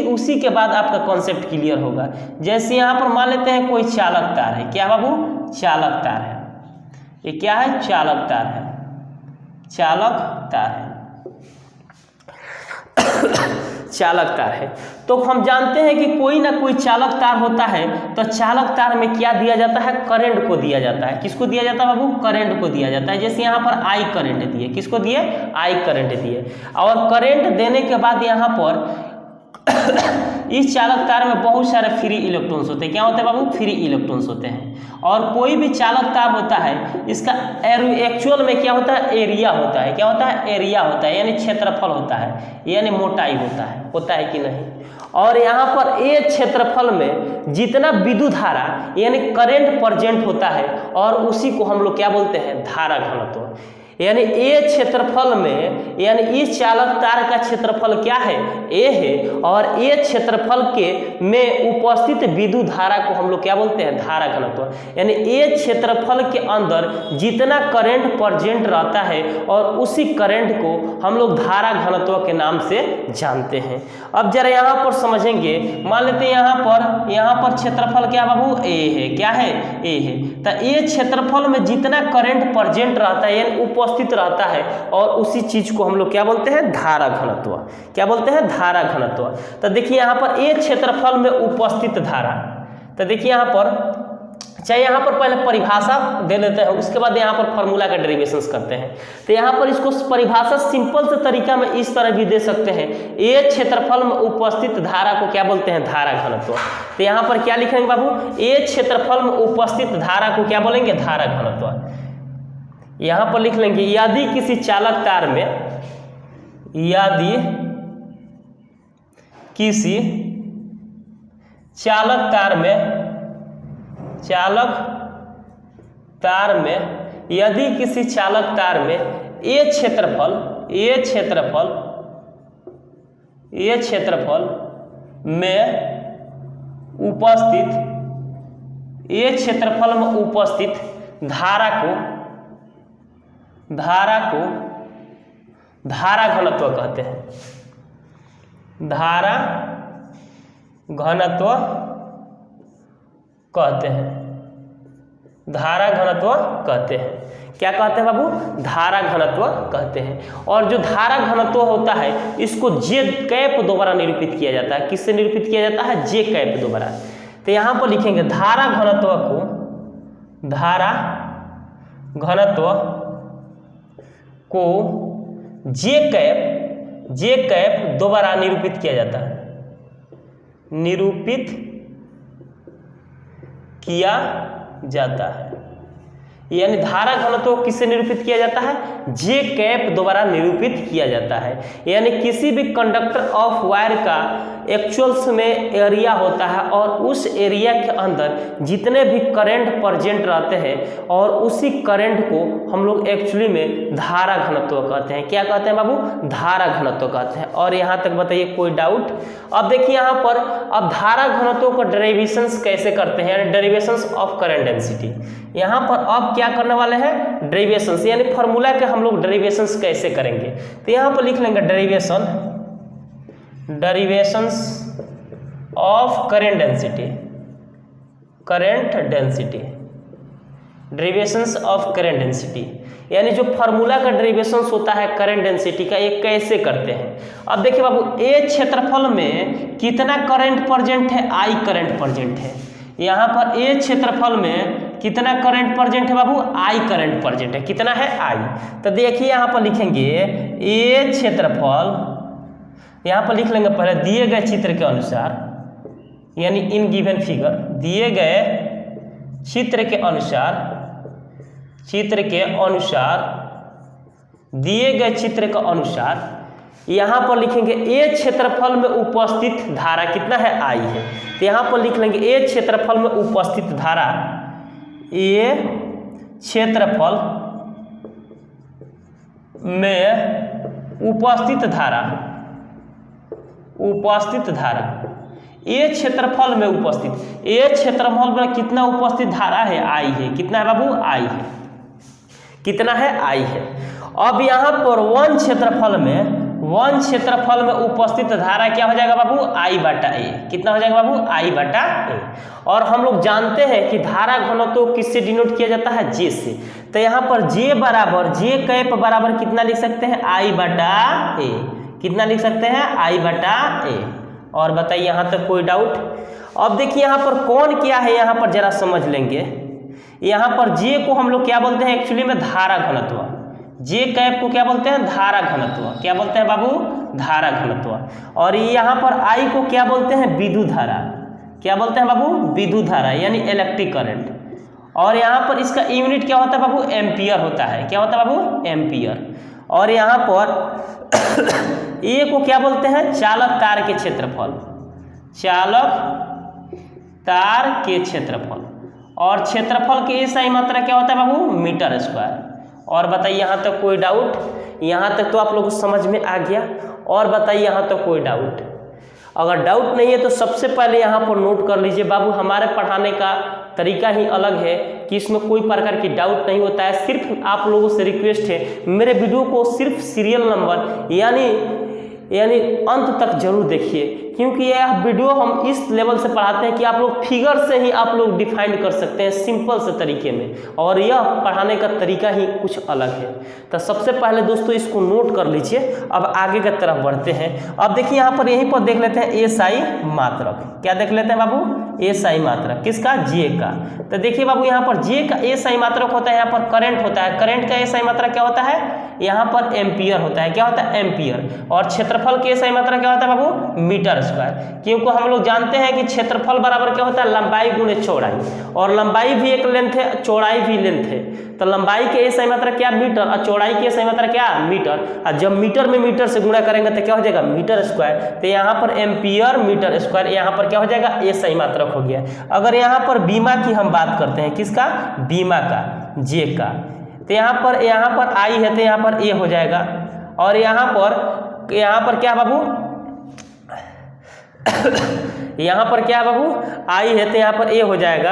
उसी के बाद आपका कॉन्सेप्ट क्लियर होगा। जैसे यहाँ पर मान लेते हैं कोई चालक तार है। क्या बाबू, चालक तार है। ये क्या है, चालक तार है। चालक तार है चालक तार है। तो हम जानते हैं कि कोई ना कोई चालक तार होता है, तो चालक तार में क्या दिया जाता है, करंट को दिया जाता है। किसको दिया जाता है बाबू, करंट को दिया जाता है। जैसे यहाँ पर आई करंट दिए, किसको दिए, आई करंट दिए, और करंट देने के बाद यहाँ पर इस चालक तार में बहुत सारे फ्री इलेक्ट्रॉन्स होते हैं। क्या होते हैं बाबू? फ्री इलेक्ट्रॉन्स होते हैं। और कोई भी चालक तार होता है इसका एक्चुअल में क्या होता है? एरिया होता है। क्या होता है? एरिया होता है, यानी क्षेत्रफल होता है, यानी मोटाई होता है कि नहीं? और यहाँ पर ए क्षेत्रफल में जितना विद्युत धारा यानी करंट प्रेजेंट होता है और उसी को हम लोग क्या बोलते हैं? धारा घनत्व। यानी ए क्षेत्रफल में, यानी इस चालक तार का क्षेत्रफल क्या है? ए है, और ए क्षेत्रफल के में उपस्थित विद्युत धारा को हम लोग क्या बोलते हैं? धारा घनत्व। यानी ए क्षेत्रफल के अंदर जितना करंट प्रेजेंट रहता है और उसी करंट को हम लोग धारा घनत्व के नाम से जानते हैं। अब जरा यहाँ पर समझेंगे, मान लेते हैं यहाँ पर क्षेत्रफल क्या बाबू? ए है। क्या है? ए है। तो ए क्षेत्रफल में जितना करंट प्रेजेंट रहता है यानी उपस्थित रहता है और उसी चीज को हम लोग क्या बोलते हैं? धारा घनत्व। क्या बोलते हैं? धारा घनत्व। तो देखिए यहाँ पर ए क्षेत्रफल में उपस्थित धारा, तो देखिए यहाँ पर चाहे यहाँ पर पहले परिभाषा दे लेते हैं, उसके बाद यहाँ पर फॉर्मूला का डेरिवेशंस करते हैं। तो यहाँ पर इसको परिभाषा सिंपल से तरीका में इस तरह भी दे सकते हैं, ए क्षेत्रफल में उपस्थित धारा को क्या बोलते हैं? धारा घनत्व। तो यहाँ पर क्या लिखेंगे बाबू? ए क्षेत्रफल में उपस्थित धारा को क्या बोलेंगे? धारा घनत्व। यहाँ पर लिख लेंगे, यदि किसी चालक तार में, यदि किसी चालक तार में यदि किसी चालक तार में ए क्षेत्रफल में उपस्थित धारा को धारा घनत्व कहते हैं। धारा घनत्व कहते हैं। धारा घनत्व कहते हैं। क्या कहते हैं बाबू? धारा घनत्व कहते हैं। और जो धारा घनत्व होता है इसको जे कैप द्वारा निरूपित किया जाता है। किससे निरूपित किया जाता है? जे कैप द्वारा। तो यहाँ पर लिखेंगे धारा घनत्व को जे कैप द्वारा निरूपित किया जाता है। निरूपित किया जाता है, यानी धारा घनत्व को किससे निरूपित किया जाता है? जे कैप द्वारा निरूपित किया जाता है। यानी किसी भी कंडक्टर ऑफ वायर का एक्चुअल्स में एरिया होता है और उस एरिया के अंदर जितने भी करंट प्रेजेंट रहते हैं और उसी करंट को हम लोग एक्चुअली में धारा घनत्व कहते हैं। क्या कहते हैं बाबू? धारा घनत्व कहते हैं। और यहाँ तक बताइए कोई डाउट? अब देखिए यहाँ पर अब धारा घनत्व का डेरिवेशंस कैसे करते हैं, यानी डेरिवेशंस ऑफ करंट डेंसिटी। यहाँ पर अब क्या करने वाले हैं? डेरिवेशंस, यानी फार्मूला के हम लोग डेरिवेशंस कैसे करेंगे। तो यहाँ पर लिख लेंगे derivations of current density. Derivations of current density, यानी जो फार्मूला का डेरिवेशंस होता है करंट डेंसिटी का, ये कैसे करते हैं। अब देखिए बाबू, ए क्षेत्रफल में कितना करंट प्रेजेंट है? आई करंट प्रेजेंट है। यहाँ पर ए क्षेत्रफल में कितना करंट प्रेजेंट है बाबू? आई करंट प्रेजेंट है। कितना है? आई। तो देखिए यहाँ पर लिखेंगे ए क्षेत्रफल, यहाँ पर लिख लेंगे पहले दिए गए चित्र के अनुसार, यानी इन गिवन फिगर, दिए गए चित्र के अनुसार दिए गए चित्र के अनुसार यहाँ पर लिखेंगे ए क्षेत्रफल में उपस्थित धारा कितना है? आई है। तो यहाँ पर लिख लेंगे ए क्षेत्रफल में उपस्थित धारा, ए क्षेत्रफल में उपस्थित धारा, ए क्षेत्रफल में उपस्थित, ए क्षेत्रफल में कितना उपस्थित धारा है? आई है। कितना है बाबू? आई है। कितना है? आई है। अब यहाँ पर वन क्षेत्रफल में उपस्थित धारा क्या हो जाएगा बाबू? आई बटा ए। कितना हो जाएगा बाबू? आई बटा ए। और हम लोग जानते हैं कि धारा घनत्व किससे डिनोट किया जाता है? जे से। तो यहाँ पर जे कैप बराबर कितना लिख सकते हैं? आई बटा ए। कितना लिख सकते हैं? आई बटा ए। और बताइए यहाँ तक कोई डाउट? अब देखिए यहाँ पर कौन क्या है, यहाँ पर जरा समझ लेंगे। यहाँ पर जे को हम लोग क्या बोलते हैं एक्चुअली में? धारा घनत्व। जे कैप को क्या बोलते हैं? धारा घनत्व। क्या बोलते हैं बाबू? धारा घनत्व। और यहाँ पर I को क्या बोलते हैं? विद्युत धारा। क्या बोलते हैं बाबू? विद्युत धारा यानी इलेक्ट्रिक करंट। और यहाँ पर इसका यूनिट क्या होता है बाबू? एम्पियर होता है। क्या होता है बाबू? एम्पियर। और यहाँ पर ए को क्या बोलते हैं? चालक तार के क्षेत्रफल। चालक तार के क्षेत्रफल। और क्षेत्रफल की SI मात्रा क्या होता है बाबू? Metre square. और बताइए यहाँ तक कोई डाउट? यहाँ तक तो आप लोगों को समझ में आ गया। और बताइए यहाँ तक कोई डाउट? अगर डाउट नहीं है तो सबसे पहले यहाँ पर नोट कर लीजिए बाबू, हमारे पढ़ाने का तरीका ही अलग है कि इसमें कोई प्रकार की डाउट नहीं होता है। सिर्फ आप लोगों से रिक्वेस्ट है, मेरे वीडियो को सिर्फ सीरियल नंबर यानी अंत तक जरूर देखिए, क्योंकि यह वीडियो हम इस लेवल से पढ़ाते हैं कि आप लोग फिगर से ही आप लोग डिफाइन कर सकते हैं सिंपल से तरीके में, और यह पढ़ाने का तरीका ही कुछ अलग है। तो सबसे पहले दोस्तों इसको नोट कर लीजिए। अब आगे की तरफ बढ़ते हैं। अब देखिए यहाँ पर यहीं पर देख लेते हैं SI मात्रक। क्या देख लेते हैं बाबू? SI मात्रक किसका? J का। तो देखिए बाबू यहाँ पर J का SI मात्रक होता है, यहाँ पर करंट होता है। करंट का SI मात्रक क्या होता है? यहाँ पर एम्पियर होता है। क्या होता है? एम्पियर। और क्षेत्रफल की SI मात्रा क्या होता है बाबू? Metre square. क्योंकि हम लोग जानते हैं कि क्षेत्रफल बराबर क्या होता है? लंबाई गुणे चौड़ाई। और लंबाई भी एक लेंथ है, चौड़ाई भी लेंथ है। तो लंबाई की SI मात्रा क्या? मीटर। और चौड़ाई की SI मात्रा क्या? मीटर। और जब मीटर में मीटर से गुणा करेंगे तो क्या हो जाएगा? Metre square. तो यहाँ पर एम्पियर मीटर स्क्वायर, यहाँ पर क्या हो जाएगा? SI मात्रक हो गया। अगर यहाँ पर बीमा की हम बात करते हैं, किसका? बीमा का, J का। तो यहाँ पर I है तो यहाँ पर A हो जाएगा। और यहाँ पर क्या बाबू? यहाँ पर क्या बाबू? I है तो यहाँ पर A हो जाएगा।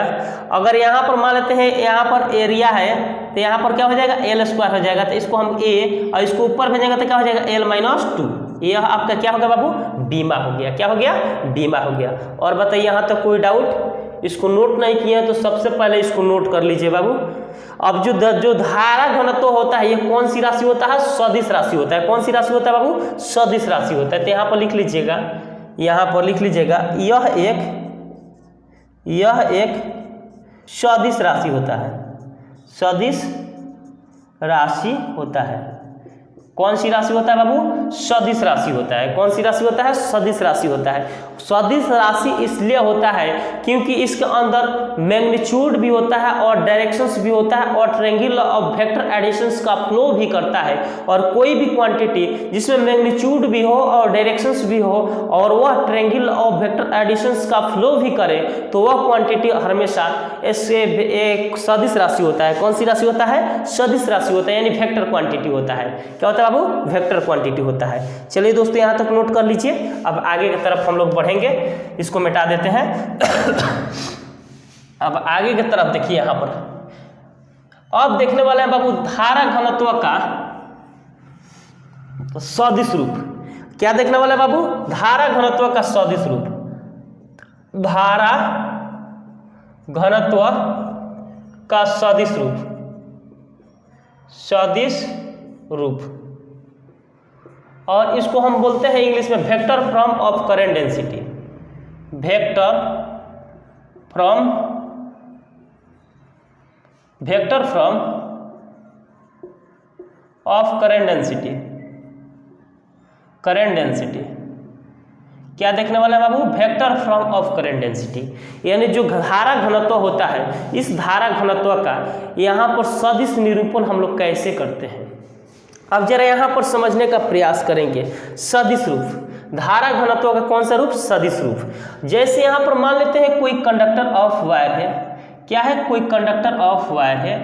अगर यहाँ पर मान लेते हैं यहाँ पर एरिया है तो यहाँ पर क्या हो जाएगा? L स्क्वायर हो जाएगा। तो इसको हम A और इसको ऊपर भेजेंगे तो क्या हो जाएगा? L-2। यह आपका क्या हो गया बाबू? बीमा हो गया। क्या हो गया? बीमा हो गया। और बताइए यहाँ तक कोई डाउट? इसको नोट नहीं किया तो सबसे पहले इसको नोट कर लीजिए बाबू। अब जो धारा घनत्व होता है, ये कौन सी राशि होता है? सदिश राशि होता है। कौन सी राशि होता है बाबू? सदिश राशि होता है। तो यहाँ पर लिख लीजिएगा, यहाँ पर लिख लीजिएगा, यह एक सदिश राशि होता है। सदिश राशि होता है। कौन सी राशि होता है बाबू? सदिश राशि होता है। कौन सी राशि होता है? सदिश राशि होता है। सदिश राशि इसलिए होता है क्योंकि इसके अंदर मैग्नीट्यूड भी होता है और डायरेक्शंस भी होता है और ट्रायंगल ऑफ वेक्टर एडिशंस का फ्लो भी करता है। और कोई भी क्वांटिटी जिसमें मैग्नीट्यूड भी हो और डायरेक्शंस भी हो और वह ट्रायंगल ऑफ वेक्टर एडिशंस का फ्लो भी करे तो वह क्वांटिटी हमेशा इससे एक सदिश राशि होता है। कौन सी राशि होता है? सदिश राशि होता है, यानी वेक्टर क्वांटिटी होता है। क्या होता है बाबू? वेक्टर क्वांटिटी होता है। चलिए दोस्तों यहाँ तक नोट कर लीजिए। अब आगे की तरफ हम लोग बढ़ेंगे, इसको मिटा देते हैं। अब आगे की तरफ देखिए, यहाँ पर अब देखने वाले हैं बाबू धारा घनत्व का सदिश रूप। क्या देखने वाले हैं बाबू? धारा घनत्व का सदिश रूप। धारा घनत्व का सदिश रूप। सदिश रूप, और इसको हम बोलते हैं इंग्लिश में vector from of current density. Vector from of current density. Current density क्या देखने वाला है बाबू? Vector from of current density, यानी जो धारा घनत्व होता है, इस धारा घनत्व का यहाँ पर सदिश निरूपण हम लोग कैसे करते हैं। अब जरा यहाँ पर समझने का प्रयास करेंगे। सदिश रूप, धारा घनत्व का कौन सा रूप? सदिश रूप। जैसे यहाँ पर मान लेते हैं कोई कंडक्टर ऑफ वायर है। क्या है? कोई कंडक्टर ऑफ वायर है।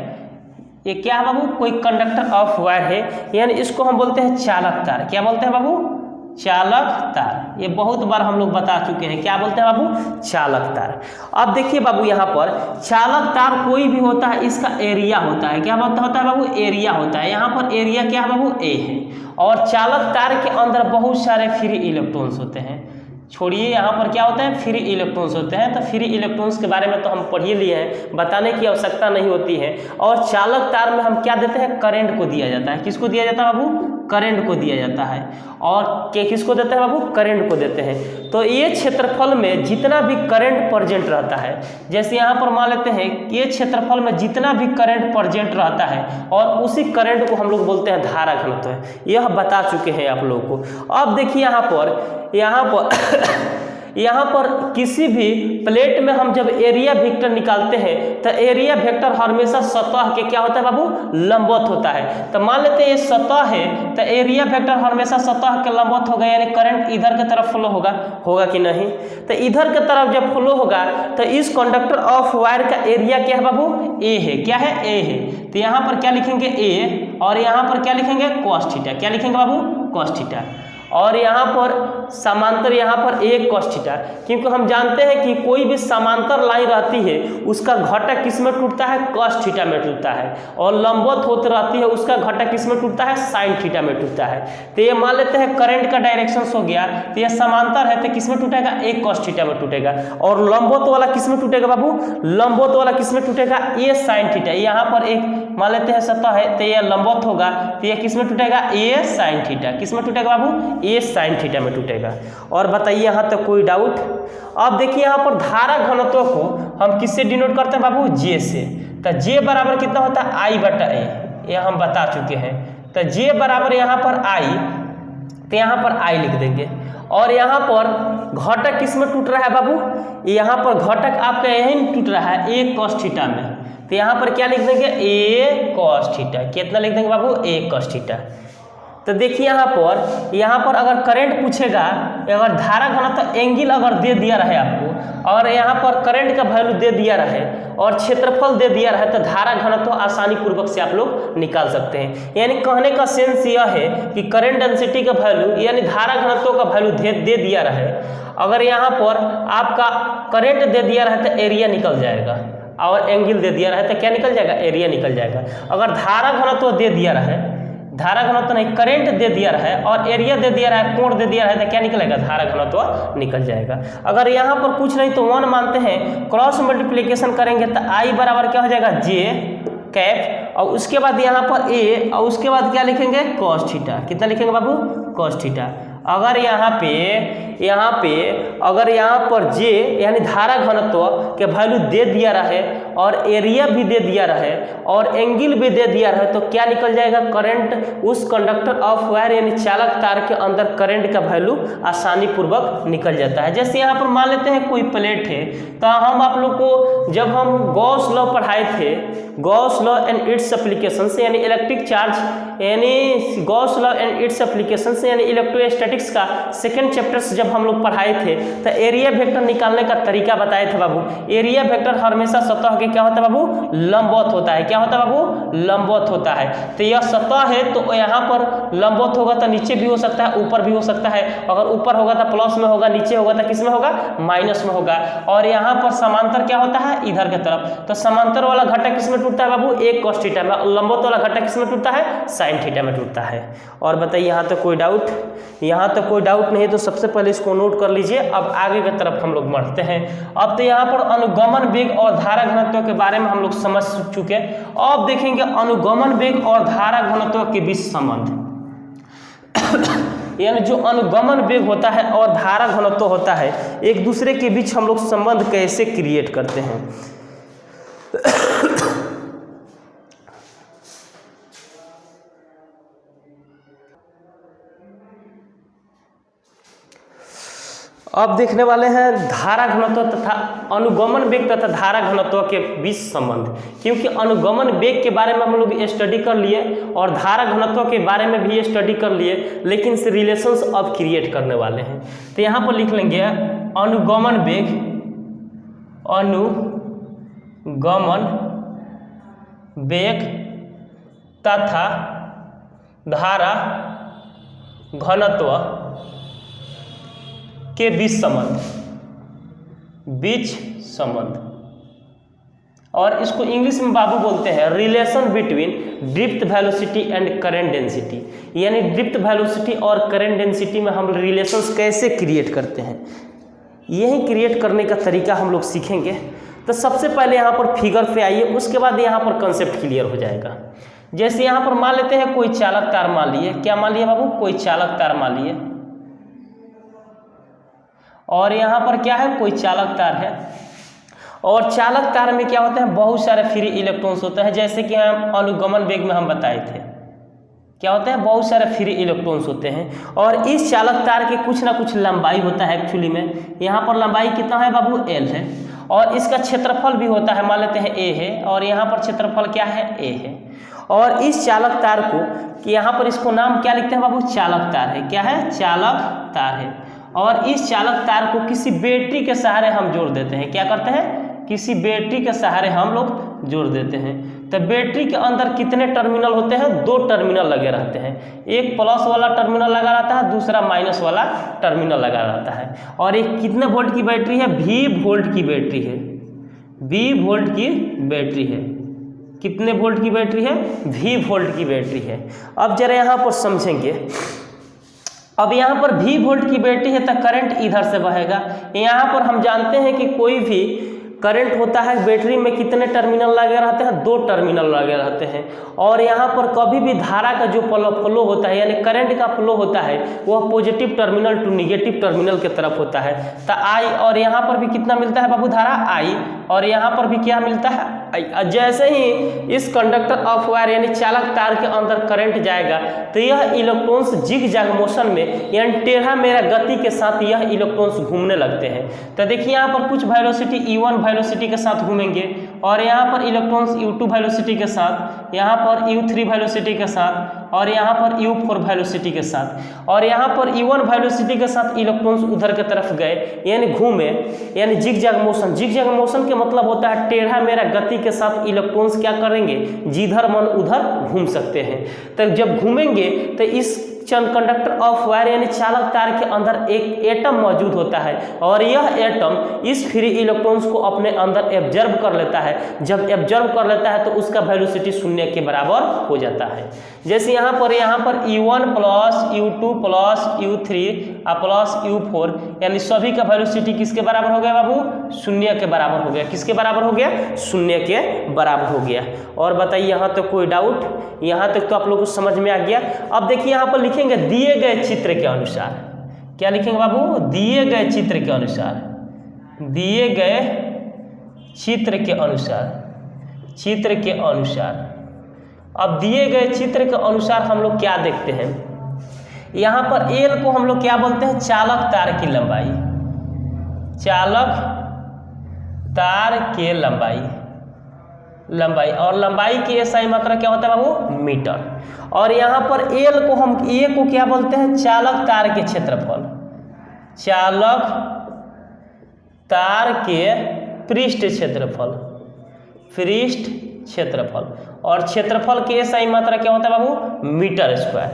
ये क्या है बाबू? कोई कंडक्टर ऑफ वायर है, यानी इसको हम बोलते हैं चालक तार। क्या बोलते हैं बाबू? चालक तार। ये बहुत बार हम लोग बता चुके हैं। क्या बोलते हैं बाबू? चालक तार। अब देखिए बाबू, यहाँ पर चालक तार कोई भी होता है, इसका एरिया होता है। क्या होता है बाबू? एरिया होता है। यहाँ पर एरिया क्या है बाबू? ए है। और चालक तार के अंदर बहुत सारे फ्री इलेक्ट्रॉन्स होते हैं। छोड़िए, यहाँ पर क्या होता है? फ्री इलेक्ट्रॉन्स होते हैं। तो फ्री इलेक्ट्रॉन्स के बारे में तो हम पढ़ ही लिए हैं, बताने की आवश्यकता नहीं होती है। और चालक तार में हम क्या देते हैं? करंट को दिया जाता है। किसको दिया जाता है बाबू? करंट को दिया जाता है। और किसको देते हैं बाबू? करंट को देते हैं। तो ये क्षेत्रफल में जितना भी करंट प्रेजेंट रहता है, जैसे यहाँ पर मान लेते हैं कि ये क्षेत्रफल में जितना भी करंट प्रेजेंट रहता है और उसी करंट को हम लोग बोलते हैं धारा घनत्व है। यह बता चुके हैं आप लोगों को। अब देखिए यहाँ पर किसी भी प्लेट में हम जब एरिया वेक्टर निकालते हैं तो एरिया वेक्टर हमेशा सतह के क्या होता है बाबू? लंबवत होता है। तो मान लेते हैं ये सतह है तो एरिया वेक्टर हमेशा सतह के लंबवत होगा, यानी करंट इधर की तरफ फ्लो होगा कि नहीं? तो इधर की तरफ जब फ्लो होगा तो इस कंडक्टर ऑफ वायर का एरिया क्या है बाबू? ए है। क्या है? ए है। तो यहाँ पर क्या लिखेंगे? ए, और यहाँ पर क्या लिखेंगे? Cos theta. क्या लिखेंगे बाबू? Cos theta. और यहाँ पर समांतर यहाँ पर एक कॉस थीटा, क्योंकि हम जानते हैं कि कोई भी समांतर लाइन रहती है उसका घटक किस में टूटता है? कॉस थीटा में टूटता है। और लंबवत होती रहती है उसका घटक किस में टूटता है? साइन थीटा में टूटता है। तो ये मान लेते हैं करंट का डायरेक्शन हो गया, तो ये समांतर है तो किस में टूटेगा? एक कॉस थीटा में टूटेगा। और लंबवत वाला किस में टूटेगा बाबू? लंबवत वाला किस में टूटेगा? ये साइन थीटा। यहाँ पर एक मान लेते हैं सतह है तो ये लंबवत होगा, तो ये किस में टूटेगा? ए साइन थीटा। किस में टूटेगा बाबू? ए साइन थीटा में टूटेगा। और बताइए यहाँ तक कोई डाउट? अब देखिए यहाँ पर धारा घनत्व को हम किससे डिनोट करते हैं बाबू? जे से। तो जे बराबर कितना होता है? आई बटा ए, ये हम बता चुके हैं। तो जे बराबर यहाँ पर आई, तो यहाँ पर आई लिख देंगे। और यहाँ पर घटक किस में टूट रहा है बाबू? यहाँ पर घटक आपका यही टूट रहा है ए कॉस थीटा में। तो यहाँ पर क्या लिख देंगे? ए कॉस थीटा। कितना लिख देंगे बाबू? ए कॉस थीटा। तो देखिए यहाँ पर अगर करंट पूछेगा, अगर धारा घनत्व एंगल अगर दे दिया रहे आपको, और यहाँ पर करंट का वैल्यू दे दिया रहे और क्षेत्रफल दे दिया रहे, तो धारा घनत्व आसानी पूर्वक से आप लोग निकाल सकते हैं। यानी कहने का सेंस यह है कि करंट डेंसिटी का वैल्यू यानी धारा घनत्व का वैल्यू दे दिया रहे, अगर यहाँ पर आपका करंट दे दिया रहे तो एरिया निकल जाएगा, और एंगल दे दिया रहे तो क्या निकल जाएगा? एरिया निकल जाएगा। अगर धारा घनत्व दे दिया रहे, धारा घनत्व नहीं करंट दे दिया रहा और एरिया दे दिया रहा, कोण दे दिया रहा, तो क्या निकलेगा? धारा घनत्व निकल जाएगा। अगर यहाँ पर कुछ नहीं तो 1 मानते हैं, क्रॉस मल्टीप्लिकेशन करेंगे तो आई बराबर क्या हो जाएगा? जे कैप, और उसके बाद यहाँ पर ए, और उसके बाद क्या लिखेंगे? Cos theta. कितना लिखेंगे बाबू? Cos theta. अगर यहाँ पर जे यानी धारा घनत्व के वैल्यू दे दिया रहे और एरिया भी दे दिया रहे और एंगल भी दे दिया रहे, तो क्या निकल जाएगा? करंट उस कंडक्टर ऑफ वायर यानी चालक तार के अंदर करंट का वैल्यू आसानी पूर्वक निकल जाता है। जैसे यहाँ पर मान लेते हैं कोई प्लेट है, तो हम आप लोग को जब हम गॉस लॉ पढ़ाए थे, Gauss law and its application से यानी इलेक्ट्रिक चार्ज यानी Gauss law and its application से यानी इलेक्ट्रोस्टैटिक्स का सेकंड चैप्टर से जब हम लोग पढ़ाए थे, तो एरिया वेक्टर निकालने का तरीका बताए थे बाबू। एरिया वेक्टर हमेशा सतह के क्या होता है बाबू? लंबवत होता है। क्या होता है बाबू? लंबवत होता है। तो यह सतह है तो यहाँ पर लंबवत होगा तो नीचे भी हो सकता है, ऊपर भी हो सकता है। अगर ऊपर होगा तो प्लस में होगा, नीचे होगा तो किस में होगा? माइनस में होगा। और यहाँ पर समांतर क्या होता है? इधर की तरफ। तो समांतर वाला घटक किस में टूटता है बाबू? एक कॉस थीटा में। लंबवत वाला घटक किस में टूटता है? साइन थीटा में टूटता है। और बताइए यहाँ तो कोई डाउट? यहाँ तो कोई डाउट नहीं, तो सबसे पहले इसको नोट कर लीजिए। अब आगे की तरफ हम लोग बढ़ते हैं। अब तो यहाँ पर अनुगमन वेग और धारा घनत्व के बारे में हम लोग समझ चुके। अब देखेंगे अनुगमन वेग और धारा घनत्व के बीच संबंध। यानी जो अनुगमन वेग होता है और धारा घनत्व होता है, एक दूसरे के बीच हम लोग संबंध कैसे क्रिएट करते हैं। अब देखने वाले हैं धारा घनत्व तथा अनुगमन वेग तथा धारा घनत्व के बीच संबंध। क्योंकि अनुगमन वेग के बारे में हम लोग स्टडी कर लिए और धारा घनत्व के बारे में भी स्टडी कर लिए, लेकिन से रिलेशंस अब क्रिएट करने वाले हैं। तो यहाँ पर लिख लेंगे अनुगमन वेग, अनुगमन वेग तथा धारा घनत्व के बीच संबंध, और इसको इंग्लिश में बाबू बोलते हैं relation between drift velocity and current density. यानी ड्रिफ्ट वेलोसिटी और करंट डेंसिटी में हम रिलेशंस कैसे क्रिएट करते हैं, यही क्रिएट करने का तरीका हम लोग सीखेंगे। तो सबसे पहले यहाँ पर फिगर पे आइए, उसके बाद यहाँ पर कंसेप्ट क्लियर हो जाएगा। जैसे यहाँ पर मान लेते हैं कोई चालक तार मान लिए, क्या मान लिए बाबू, कोई चालक तार मान लिए, और यहाँ पर क्या है, कोई चालक तार है, और चालक तार में क्या होते हैं, बहुत सारे फ्री इलेक्ट्रॉन्स होते हैं, जैसे कि हम अनुगमन वेग में हम बताए थे, क्या होते हैं, बहुत सारे फ्री इलेक्ट्रॉन्स होते हैं। और इस चालक तार के कुछ ना कुछ लंबाई होता है एक्चुअली में, यहाँ पर लंबाई कितना है बाबू, L है, और इसका क्षेत्रफल भी होता है, मान लेते हैं A है, और यहाँ पर क्षेत्रफल क्या है, A है। और इस चालक तार को कि यहाँ पर इसको नाम क्या लिखते हैं बाबू, चालक तार है, क्या है, चालक तार है। और इस चालक तार को किसी बैटरी के सहारे हम जोड़ देते हैं, क्या करते हैं, किसी बैटरी के सहारे हम लोग जोड़ देते हैं। तो बैटरी के अंदर कितने टर्मिनल होते हैं, 2 टर्मिनल लगे रहते हैं, एक प्लस वाला टर्मिनल लगा रहता है, दूसरा माइनस वाला टर्मिनल लगा रहता है। और एक कितने वोल्ट की बैटरी है, V वोल्ट की बैटरी है, V वोल्ट की बैटरी है, कितने वोल्ट की बैटरी है, V वोल्ट की बैटरी है। अब जरा यहाँ पर समझेंगे, अब यहाँ पर V वोल्ट की बैटरी है तो करंट इधर से बहेगा। यहाँ पर हम जानते हैं कि कोई भी करंट होता है बैटरी में कितने टर्मिनल लगे रहते हैं, 2 टर्मिनल लगे रहते हैं। और यहाँ पर कभी भी धारा का जो फ्लो होता है, यानी करंट का फ्लो होता है, वह positive terminal to negative terminal के तरफ होता है। तो I, और यहाँ पर भी कितना मिलता है बाबू, धारा I, और यहाँ पर भी क्या मिलता है, I। जैसे ही इस कंडक्टर ऑफ वायर यानी चालक तार के अंदर करंट जाएगा तो यह इलेक्ट्रॉन्स जिग-जैग मोशन में यानी टेढ़ा मेढ़ा गति के साथ यह इलेक्ट्रॉन्स घूमने लगते हैं। तो देखिए यहाँ पर कुछ वेलोसिटी E1 वेलोसिटी के साथ घूमेंगे, और यहाँ पर इलेक्ट्रॉन्स U2 वेलोसिटी के साथ, यहाँ पर U3 वेलोसिटी के साथ, और यहाँ पर U4 वेलोसिटी के साथ, और यहाँ पर E1 वेलोसिटी के साथ इलेक्ट्रॉन्स उधर के तरफ गए, यानी घूमे, यानी जिग-जैग मोशन। जिग-जैग मोशन के मतलब होता है टेढ़ा मेढ़ा गति के साथ इलेक्ट्रॉन्स क्या करेंगे, जिधर मन उधर घूम सकते हैं। तो जब घूमेंगे तो इस कंडक्टर ऑफ वायर यानी चालक तार के अंदर एक एटम मौजूद होता है, और यह एटम इस फ्री इलेक्ट्रॉन्स को अपने अंदर एब्जर्व कर लेता है। जब एब्जर्व कर लेता है तो उसका वेलोसिटी 0 के बराबर हो जाता है। जैसे यहाँ पर E1 plus U2 plus U3 plus U4 यानी सभी का वेलोसिटी किसके बराबर हो गया बाबू, 0 के बराबर हो गया। किसके बराबर हो गया, 0 के बराबर हो गया। और बताइए यहाँ तक कोई डाउट, यहाँ तक तो आप लोगों को समझ में आ गया। अब देखिए यहाँ पर लिखेंगे दिए गए चित्र के अनुसार, क्या लिखेंगे बाबू, दिए गए चित्र के अनुसार, दिए गए चित्र के अनुसार, चित्र के अनुसार। अब दिए गए चित्र के अनुसार हम लोग क्या देखते हैं, यहाँ पर L को हम लोग क्या बोलते हैं, चालक तार की लंबाई, चालक तार के लंबाई, और लंबाई की SI मात्रा क्या होता है बाबू, मीटर। और यहाँ पर L को हम A को क्या बोलते हैं, चालक तार के क्षेत्रफल, चालक तार के पृष्ठ क्षेत्रफल, पृष्ठ क्षेत्रफल। और क्षेत्रफल की SI मात्रा क्या होता है बाबू, मीटर स्क्वायर।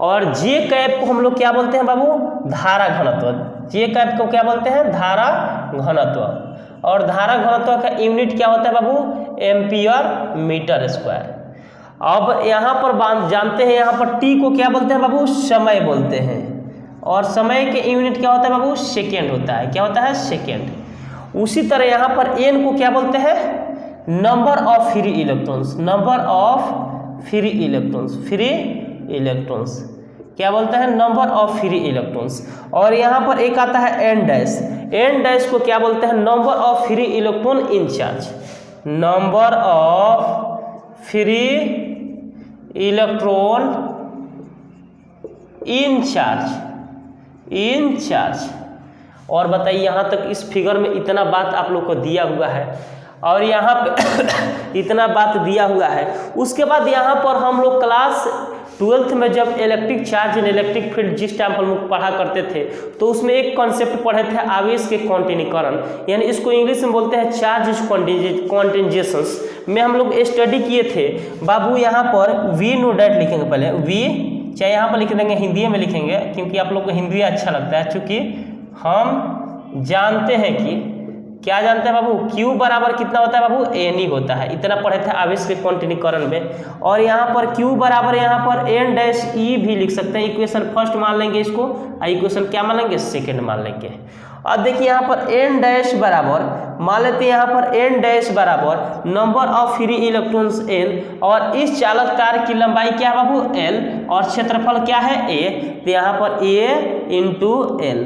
और J कैप को हम लोग क्या बोलते हैं बाबू, धारा घनत्व। J कैप को क्या बोलते हैं, धारा घनत्व। और धारा घनत्व का यूनिट क्या होता है बाबू, एम्पियर मीटर स्क्वायर। अब यहाँ पर जानते हैं, यहाँ पर T को क्या बोलते हैं बाबू, समय बोलते हैं। और समय के यूनिट क्या होता है बाबू, सेकेंड होता है, क्या होता है, सेकेंड। उसी तरह यहाँ पर N को क्या बोलते हैं, number of free electrons, number of free electrons, free electrons क्या बोलते हैं, नंबर ऑफ फ्री इलेक्ट्रॉन्स। और यहाँ पर एक आता है N डैश, N डैश को क्या बोलते हैं, number of free electron in charge, number of free electron in charge, in charge. और बताइए यहाँ तक इस फिगर में इतना बात आप लोग को दिया हुआ है, और यहाँ पे इतना बात दिया हुआ है। उसके बाद यहाँ पर हम लोग क्लास 12th में जब electric charge and electric field जिस टाइम हम लोग पढ़ा करते थे, तो उसमें एक कॉन्सेप्ट पढ़े थे आवेश के कॉन्टिन्यूकरण, यानी इसको इंग्लिश में बोलते हैं चार्ज कॉन्टिंजेशंस में हम लोग स्टडी किए थे बाबू। यहाँ पर V नो डैट लिखेंगे पहले, V चाहे यहाँ पर लिख देंगे, हिंदी में लिखेंगे क्योंकि आप लोग को हिंदी अच्छा लगता है, चूँकि हम जानते हैं कि क्या जानते हैं बाबू, Q बराबर कितना होता है बाबू, N होता है। इतना पढ़े थे आवेश के कॉन्टिन्यूकरण में। और यहाँ पर Q बराबर यहाँ पर N डैश E भी लिख सकते हैं। इक्वेशन फर्स्ट मान लेंगे इसको, इक्वेशन क्या मान लेंगे, सेकेंड मान लेंगे। अब देखिए यहाँ पर एन डैश बराबर, मान लेते हैं यहाँ पर एन डैश बराबर number of free electrons L, और इस चालक तार की लंबाई क्या है बाबू एल, और क्षेत्रफल क्या है ए, तो यहाँ पर ए इंटू एल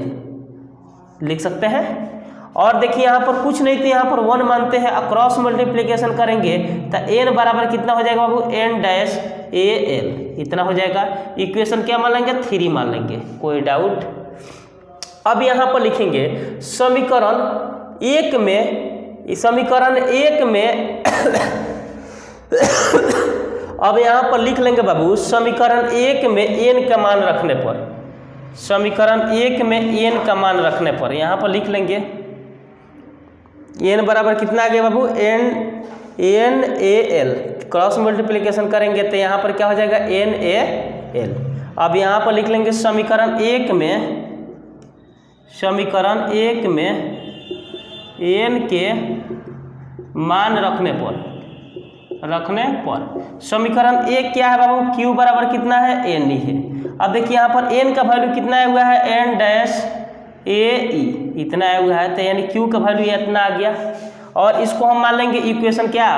लिख सकते हैं। और देखिए यहाँ पर कुछ नहीं तो यहाँ पर 1 मानते हैं, अक्रॉस मल्टीप्लिकेशन करेंगे तो एन बराबर कितना हो जाएगा बाबू एन डैश ए एल, इतना हो जाएगा। इक्वेशन क्या मान लेंगे 3 मान लेंगे, कोई डाउट। अब यहाँ पर लिखेंगे समीकरण 1 में, समीकरण 1 में अब यहाँ पर लिख लेंगे बाबू समीकरण 1 में एन का मान रखने पर, समीकरण 1 में एन का मान रखने पर यहाँ पर लिख लेंगे एन बराबर कितना आ गया बाबू N A L, cross multiplication करेंगे तो यहाँ पर क्या हो जाएगा एन ए एल। अब यहाँ पर लिख लेंगे समीकरण 1 में, समीकरण 1 में एन के मान रखने पर, समीकरण 1 क्या है बाबू क्यू बराबर कितना है एन ही है। अब देखिए यहाँ पर एन का वैल्यू कितना आया हुआ है एन डैश ए ई, इतना आया हुआ है, तो यानी क्यू का वैल्यू इतना आ गया। और इसको हम मान लेंगे इक्वेशन क्या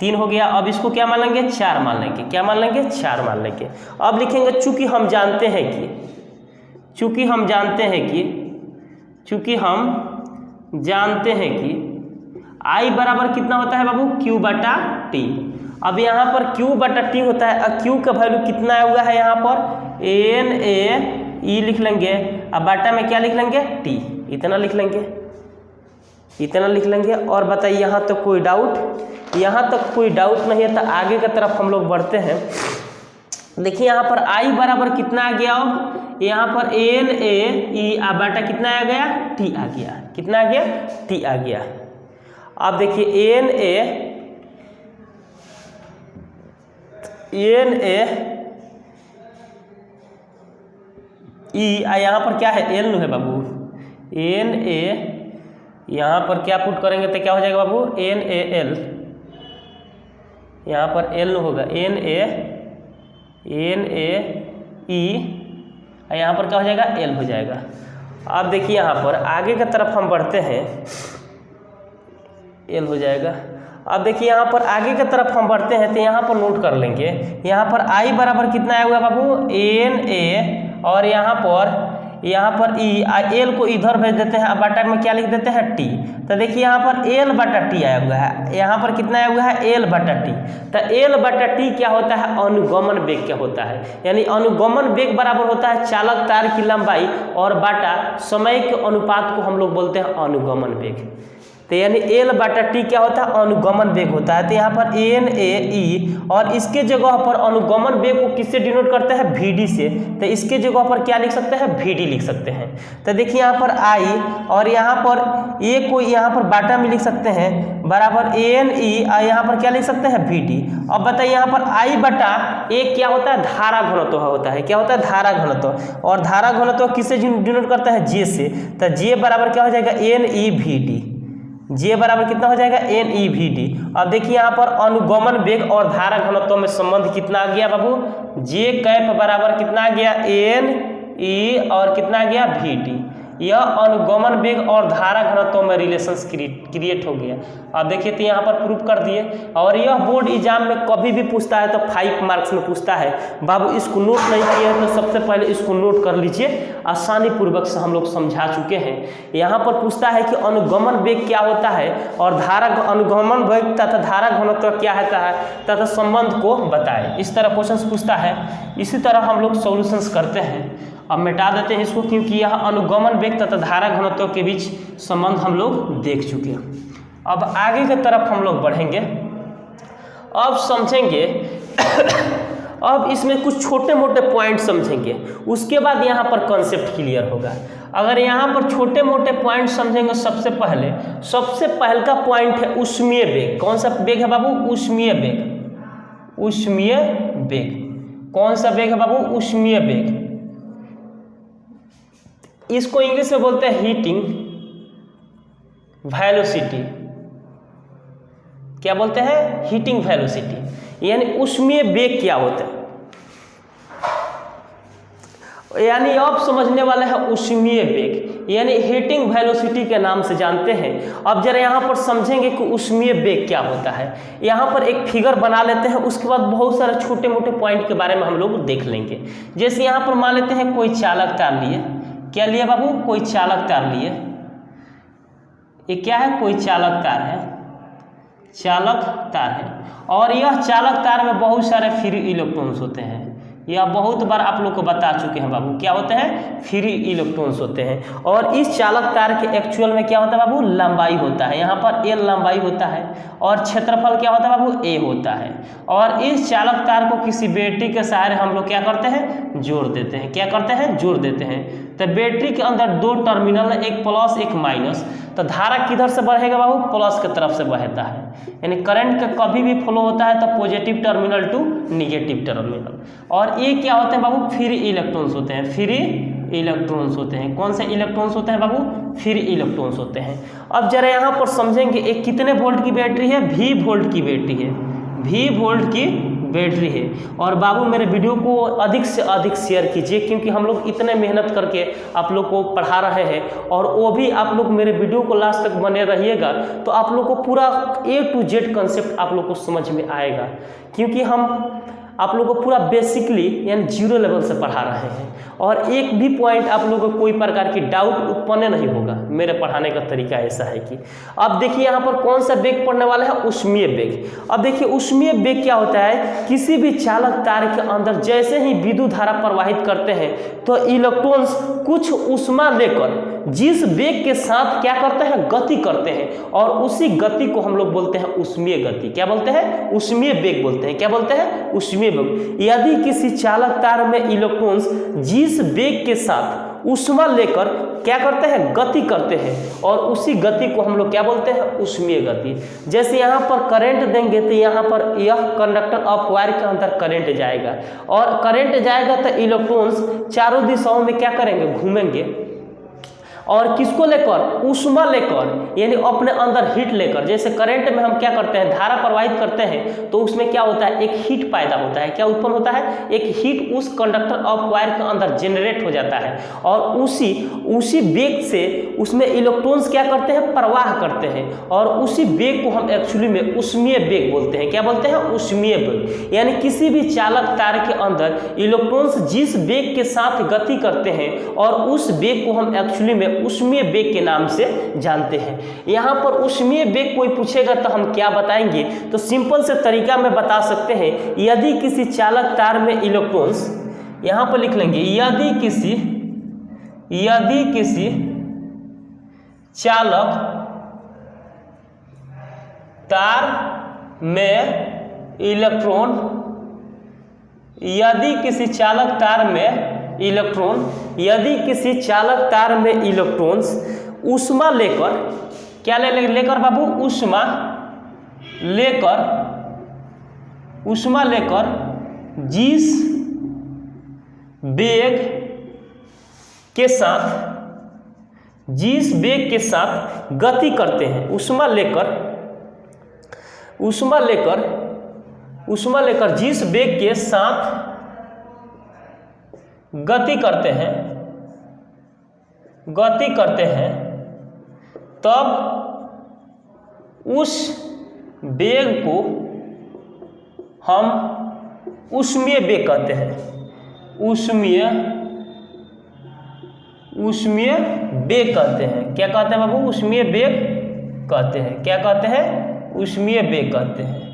3 हो गया। अब इसको क्या मान लेंगे 4 मान लेंगे, क्या मान लेंगे 4 मान लेंगे। अब लिखेंगे चूंकि हम जानते हैं कि I बराबर कितना होता है बाबू Q बटा T। अब यहाँ पर Q बटा T होता है, अब Q का वैल्यू कितना आया हुआ है यहाँ पर एन ए ई लिख लेंगे, अब बाटा में क्या लिख लेंगे T, इतना लिख लेंगे। और बताइए यहाँ तक कोई डाउट? यहाँ तक कोई डाउट नहीं है, तो आगे की तरफ हम लोग बढ़ते हैं। देखिए यहाँ पर I बराबर कितना आ गया, अब यहाँ पर एन ए ई बाटा कितना आ गया T आ गया, कितना आ गया T आ गया। अब देखिए एन ए ई यहाँ पर क्या है एल है बाबू, एन ए यहाँ पर क्या पुट करेंगे तो क्या हो जाएगा बाबू एन ए एल, यहाँ पर एल होगा एन ए ई, यहाँ पर क्या हो जाएगा एल हो जाएगा। अब देखिए यहाँ पर आगे की तरफ हम बढ़ते हैं, एल हो जाएगा। अब देखिए यहाँ पर आगे की तरफ हम बढ़ते हैं तो यहाँ पर नोट कर लेंगे, यहाँ पर I बराबर कितना आया हुआ बाबू एन ए, और यहाँ पर ई एल को इधर भेज देते हैं, अब बाटा में क्या लिख देते हैं टी। तो देखिए यहाँ पर एल बटा टी आया हुआ है, यहाँ पर कितना आया हुआ है एल बटा टी। तो एल बटा टी क्या होता है अनुगमन वेग क्या होता है, यानी अनुगमन वेग बराबर होता है चालक तार की लंबाई और बाटा समय के अनुपात को हम लोग बोलते हैं अनुगमन वेग। तो यानी एल बटा टी क्या होता है अनुगमन वेग होता है। तो यहाँ पर एन ए ई, और इसके जगह पर अनुगमन वेग को किससे डिनोट करते हैं वी डी से, तो इसके जगह पर क्या लिख सकते हैं वी डी लिख सकते हैं। तो देखिए यहाँ पर आई और यहाँ पर ए को यहाँ पर बाटा में लिख सकते हैं बराबर एन ई, यहाँ पर क्या लिख सकते हैं वी डी। अब बताइए यहाँ पर आई बटा ए क्या होता है धारा घनत्व होता है, क्या होता है धारा घनत्व, और धारा घनत्व किससे डिनोट करता है जे से। तो जे बराबर क्या हो जाएगा एन ई वी डी, जे बराबर कितना हो जाएगा एन ई वी डी। अब देखिए यहाँ पर अनुगमन वेग और धारा घनत्व में संबंध कितना आ गया बाबू, जे कैप बराबर कितना आ गया एन ई और कितना आ गया वी डी। यह अनुगमन वेग और धारा घनत्व में रिलेशंस क्रिएट हो गया। अब देखिए तो यहाँ पर प्रूफ कर दिए, और यह बोर्ड एग्जाम में कभी भी पूछता है तो 5 मार्क्स में पूछता है। बाबू इसको नोट नहीं किए हैं तो सबसे पहले इसको नोट कर लीजिए, आसानी पूर्वक से हम लोग समझा चुके हैं। यहाँ पर पूछता है कि अनुगमन वेग क्या होता है और धारा अनुगमन वेग तथा धारा घनत्व क्या होता है तथा संबंध को बताए, इस तरह क्वेश्चन पूछता है। इसी तरह हम लोग सॉल्यूशंस करते हैं। अब मिटा देते हैं इसको, क्योंकि यह अनुगमन वेग तथा धारा घनत्व के बीच संबंध हम लोग देख चुके हैं। अब आगे की तरफ हम लोग बढ़ेंगे, अब समझेंगे अब इसमें कुछ छोटे मोटे पॉइंट समझेंगे, उसके बाद यहाँ पर कॉन्सेप्ट क्लियर होगा। अगर यहाँ पर छोटे मोटे पॉइंट समझेंगे, सबसे पहले का पॉइंट है ऊष्मीय वेग। कौन सा वेग है बाबू ऊष्मीय वेग, ऊष्मीय वेग। कौन सा वेग है बाबू ऊष्मीय वेग, इसको इंग्लिश में बोलते हैं हीटिंग वेलोसिटी। क्या बोलते हैं हीटिंग वेलोसिटी, यानी ऊष्मीय वेग क्या होता है, यानी आप समझने वाले हैं ऊष्मीय वेग। यानी हीटिंग वेलोसिटी के नाम से जानते हैं। अब जरा यहाँ पर समझेंगे कि ऊष्मीय वेग क्या होता है। यहाँ पर एक फिगर बना लेते हैं, उसके बाद बहुत सारे छोटे मोटे पॉइंट के बारे में हम लोग देख लेंगे। जैसे यहाँ पर मान लेते हैं कोई चालक तार लिए, क्या लिए बाबू, कोई चालक तार लिए, ये क्या है, कोई चालक तार है, चालक तार है, और यह चालक तार में बहुत सारे फ्री इलेक्ट्रॉन्स होते हैं। यह बहुत बार आप लोग को बता चुके हैं बाबू, क्या होते हैं, फ्री इलेक्ट्रॉन्स होते हैं। और इस चालक तार के एक्चुअल में क्या होता है बाबू, लंबाई होता है, यहाँ पर एल लंबाई होता है, और क्षेत्रफल क्या होता है बाबू, ए होता है। और इस चालक तार को किसी बैटरी के सहारे हम लोग क्या करते हैं, जोड़ देते हैं। क्या करते हैं, जोड़ देते हैं। तो बैटरी के अंदर दो टर्मिनल है, एक प्लस एक माइनस, तो धारा किधर से बढ़ेगा बाबू, प्लस की तरफ से बहता है। यानी करंट का कभी भी फ्लो होता है तो positive terminal to negative terminal. और ये क्या होते हैं बाबू, फ्री इलेक्ट्रॉन्स होते हैं, फ्री इलेक्ट्रॉन्स होते हैं। कौन से इलेक्ट्रॉन्स होते हैं बाबू, फ्री इलेक्ट्रॉन्स होते हैं। अब जरा यहाँ पर समझेंगे, एक कितने वोल्ट की बैटरी है, V वोल्ट की बैटरी है, V वोल्ट की बैटरी है। और बाबू मेरे वीडियो को अधिक से अधिक शेयर कीजिए, क्योंकि हम लोग इतने मेहनत करके आप लोग को पढ़ा रहे हैं, और वो भी आप लोग मेरे वीडियो को लास्ट तक बने रहिएगा तो आप लोग को पूरा A to Z कंसेप्ट आप लोग को समझ में आएगा। क्योंकि हम आप लोगों को पूरा बेसिकली यानी जीरो लेवल से पढ़ा रहे हैं, और एक भी पॉइंट आप लोगों को कोई प्रकार की डाउट उत्पन्न नहीं होगा। मेरे पढ़ाने का तरीका ऐसा है कि अब देखिए यहाँ पर कौन सा वेग पढ़ने वाला है, ऊष्मीय वेग। अब देखिए ऊष्मीय वेग क्या होता है, किसी भी चालक तार के अंदर जैसे ही विद्युत धारा प्रवाहित करते हैं तो इलेक्ट्रॉन्स कुछ ऊष्मा लेकर जिस वेग के साथ क्या करते हैं, गति करते हैं, और उसी गति को हम लोग बोलते हैं ऊष्मीय गति। क्या बोलते हैं, ऊष्मीय वेग बोलते हैं। क्या बोलते हैं, ऊष्मीय वेग। यदि किसी चालक तार में इलेक्ट्रॉन्स जिस वेग के साथ ऊष्मा लेकर क्या करते हैं, गति करते हैं, और उसी गति को हम लोग क्या बोलते हैं, ऊष्मीय गति। जैसे यहाँ पर करंट देंगे तो यहाँ पर यह कंडक्टर ऑफ वायर के अंदर करंट जाएगा, और करंट जाएगा तो इलेक्ट्रॉन्स चारों दिशाओं में क्या करेंगे, घूमेंगे, और किसको लेकर, ऊष्मा लेकर, यानी अपने अंदर हीट लेकर। जैसे करंट में हम क्या करते हैं, धारा प्रवाहित करते हैं तो उसमें क्या होता है, एक हीट पैदा होता है। क्या उत्पन्न होता है, एक हीट उस कंडक्टर ऑफ वायर के अंदर जनरेट हो जाता है, और उसी वेग से उसमें इलेक्ट्रॉन्स क्या करते हैं, प्रवाह करते हैं, और उसी वेग को हम एक्चुअली में ऊष्मीय वेग बोलते हैं। क्या बोलते हैं, ऊष्मीय वेग। यानी किसी भी चालक तार के अंदर इलेक्ट्रॉन्स जिस वेग के साथ गति करते हैं, और उस वेग को हम एक्चुअली में ऊष्मीय वेग के नाम से जानते हैं। यहाँ पर ऊष्मीय वेग कोई पूछेगा तो हम क्या बताएंगे, तो सिंपल से तरीका में बता सकते हैं, यदि किसी चालक तार में इलेक्ट्रॉन्स, यहाँ पर लिख लेंगे, यदि किसी चालक तार में इलेक्ट्रॉन, यदि किसी चालक तार में इलेक्ट्रॉन्स ऊष्मा लेकर, क्या लेकर बाबू, ऊष्मा लेकर जिस वेग के साथ गति करते हैं, ऊष्मा लेकर जिस वेग के साथ गति करते हैं, तब उस वेग को हम ऊष्मीय वेग कहते हैं। ऊष्मीय वेग कहते हैं। क्या कहते हैं बाबू, ऊष्मीय वेग कहते हैं। क्या कहते हैं, ऊष्मीय वेग कहते हैं।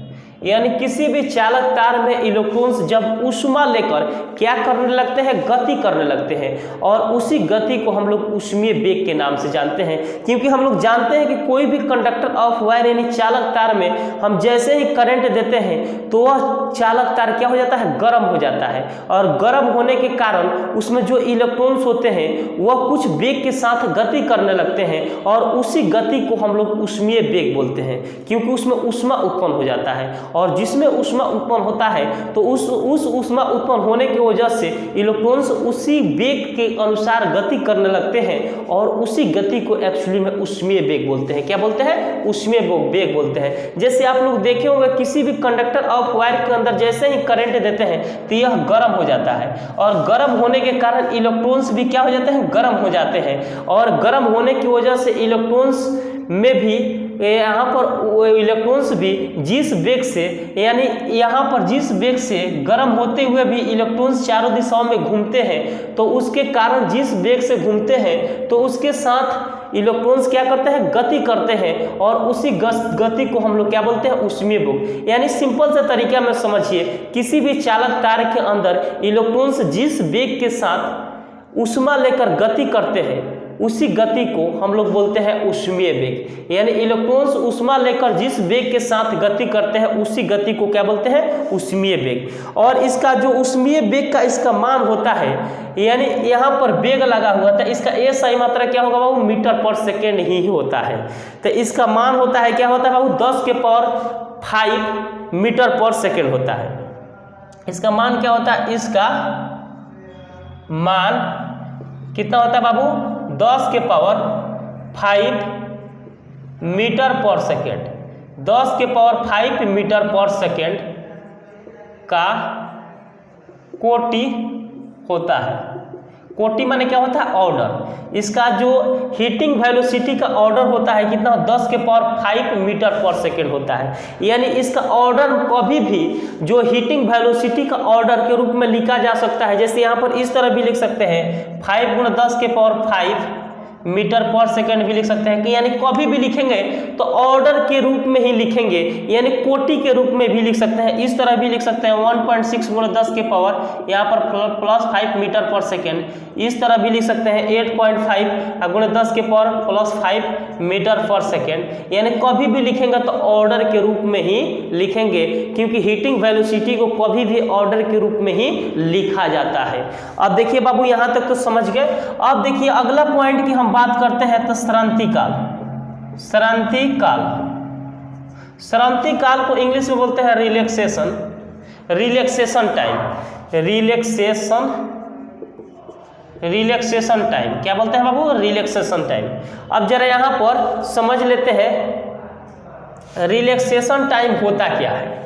यानी किसी भी चालक तार में इलेक्ट्रॉन्स जब ऊष्मा लेकर क्या करने लगते हैं, गति करने लगते हैं, और उसी गति को हम लोग ऊष्मीय वेग के नाम से जानते हैं। क्योंकि हम लोग जानते हैं कि कोई भी कंडक्टर ऑफ वायर यानी चालक तार में हम जैसे ही करंट देते हैं तो वह चालक तार क्या हो जाता है, गर्म हो जाता है, और गर्म होने के कारण उसमें जो इलेक्ट्रॉन्स होते हैं वह कुछ वेग के साथ गति करने लगते हैं, और उसी गति को हम लोग ऊष्मीय वेग बोलते हैं, क्योंकि उसमें ऊष्मा उत्पन्न हो जाता है। और जिसमें ऊष्मा उत्पन्न होता है तो उस ऊष्मा उत्पन्न होने की वजह से इलेक्ट्रॉन्स उसी वेग के अनुसार गति करने लगते हैं और उसी गति को एक्चुअली में ऊष्मीय वेग बोलते हैं। क्या बोलते हैं? ऊष्मीय वेग बोलते हैं। जैसे आप लोग देखे होंगे किसी भी कंडक्टर ऑफ वायर के अंदर जैसे ही करंट देते हैं तो यह गर्म हो जाता है और गर्म होने के कारण इलेक्ट्रॉन्स भी क्या हो जाते हैं? गर्म हो जाते हैं और गर्म होने की वजह से इलेक्ट्रॉन्स में भी यहाँ पर इलेक्ट्रॉन्स भी जिस वेग से यानी यहाँ पर जिस वेग से गर्म होते हुए भी इलेक्ट्रॉन्स चारों दिशाओं में घूमते हैं तो उसके कारण जिस वेग से घूमते हैं तो उसके साथ इलेक्ट्रॉन्स क्या करते हैं? गति करते हैं और उसी गति को हम लोग क्या बोलते हैं? ऊष्मीय वेग। यानी सिंपल से तरीका में समझिए, किसी भी चालक तार के अंदर इलेक्ट्रॉन्स जिस वेग के साथ ऊष्मा लेकर गति करते हैं उसी गति को हम लोग बोलते हैं ऊष्मीय वेग। यानी इलेक्ट्रॉन्स ऊष्मा लेकर जिस वेग के साथ गति करते हैं उसी गति को क्या बोलते हैं? ऊष्मीय वेग। और इसका जो ऊष्मीय वेग का इसका मान होता है, यानी यहाँ पर वेग लगा हुआ था, इसका SI मात्रा क्या होगा बाबू? मीटर पर सेकेंड ही होता है। तो इसका मान होता है, क्या होता है बाबू? 10 के पावर 5 मीटर पर सेकेंड होता है। इसका मान क्या होता है? इसका मान कितना होता है बाबू? 10 के पावर 5 मीटर पर सेकेंड। 10 के पावर 5 मीटर पर सेकेंड का कोटि होता है। कोटि माने क्या होता है? ऑर्डर। इसका जो हीटिंग वेलोसिटी का ऑर्डर होता है कितना? 10 के पावर 5 मीटर पर सेकेंड होता है। यानी इसका ऑर्डर कभी भी जो हीटिंग वेलोसिटी का ऑर्डर के रूप में लिखा जा सकता है। जैसे यहाँ पर इस तरह भी लिख सकते हैं 5 × 10 के पावर 5 मीटर पर सेकेंड भी लिख सकते हैं कि यानी कभी भी लिखेंगे तो ऑर्डर के रूप में ही लिखेंगे, यानी कोटि के रूप में भी लिख सकते हैं। इस तरह भी लिख सकते हैं 1.6 × 10 के पावर यहाँ पर +5 मीटर पर सेकेंड। इस तरह भी लिख सकते हैं 8.5 × 10 के पावर +5 मीटर पर सेकेंड। यानी कभी भी लिखेंगे तो ऑर्डर के रूप में ही लिखेंगे, क्योंकि हीटिंग वेलोसिटी को कभी भी ऑर्डर के रूप में ही लिखा जाता है। अब देखिए बाबू, यहाँ तक तो समझ गए। अब देखिए अगला पॉइंट की हम बात करते हैं तो श्रांति काल। श्रांति काल, श्रांति काल को इंग्लिश में बोलते हैं relaxation, relaxation time, relaxation time. क्या बोलते हैं बाबू? Relaxation time. अब जरा यहाँ पर समझ लेते हैं रिलैक्सेशन टाइम होता क्या है।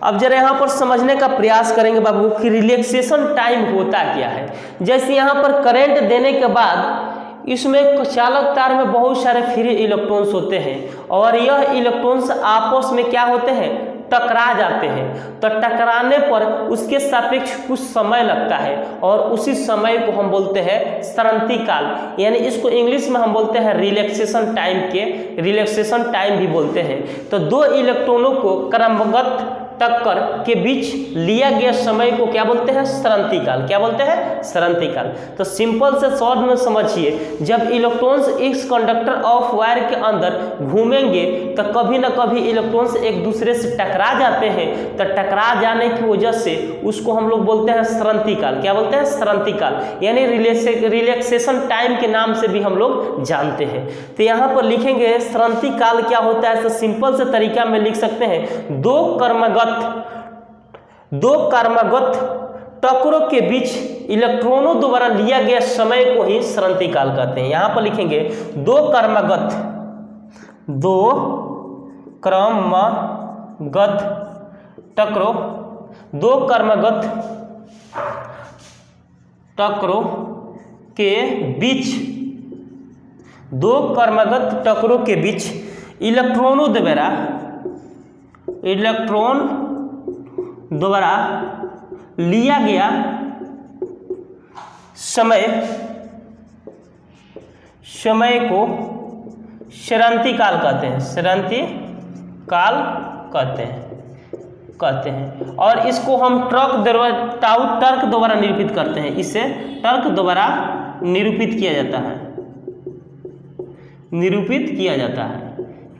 अब जरा यहाँ पर समझने का प्रयास करेंगे बाबू कि रिलैक्सेशन टाइम होता क्या है। जैसे यहाँ पर करंट देने के बाद इसमें चालक तार में बहुत सारे फ्री इलेक्ट्रॉन्स होते हैं और यह इलेक्ट्रॉन्स आपस में क्या होते हैं? टकरा जाते हैं। तो टकराने पर उसके सापेक्ष कुछ समय लगता है और उसी समय को हम बोलते हैं श्रांति काल। यानी इसको इंग्लिश में हम बोलते हैं रिलैक्सेशन टाइम के रिलैक्सेशन टाइम भी बोलते हैं। तो दो इलेक्ट्रॉनों को क्रमबद्ध टक्कर के बीच लिया गया समय को क्या बोलते हैं? श्रांति काल। क्या बोलते हैं? श्रांति काल। तो सिंपल से शॉर्ट में समझिए, जब इलेक्ट्रॉन्स इस कंडक्टर ऑफ वायर के अंदर घूमेंगे तो कभी ना कभी इलेक्ट्रॉन्स एक दूसरे से टकरा जाते हैं। तो टकरा जाने की वजह से उसको हम लोग बोलते हैं श्रांति काल। क्या बोलते हैं? श्रांति काल, यानी रिलैक्सेशन टाइम के नाम से भी हम लोग जानते हैं। तो यहाँ पर लिखेंगे श्रांति काल क्या होता है, तो सिंपल से तरीका में लिख सकते हैं दो क्रमागत टक्करों के बीच इलेक्ट्रॉनों द्वारा लिया गया समय को ही श्रांति काल कहते हैं। यहां पर लिखेंगे दो क्रमागत टक्करों, दो क्रमागत टक्करों के बीच, दो क्रमागत टक्करों के बीच इलेक्ट्रॉन द्वारा लिया गया समय को श्रांति काल कहते हैं। श्रांति काल कहते हैं और इसको हम टर्क द्वारा निरूपित करते हैं। इसे टर्क द्वारा निरूपित किया जाता है।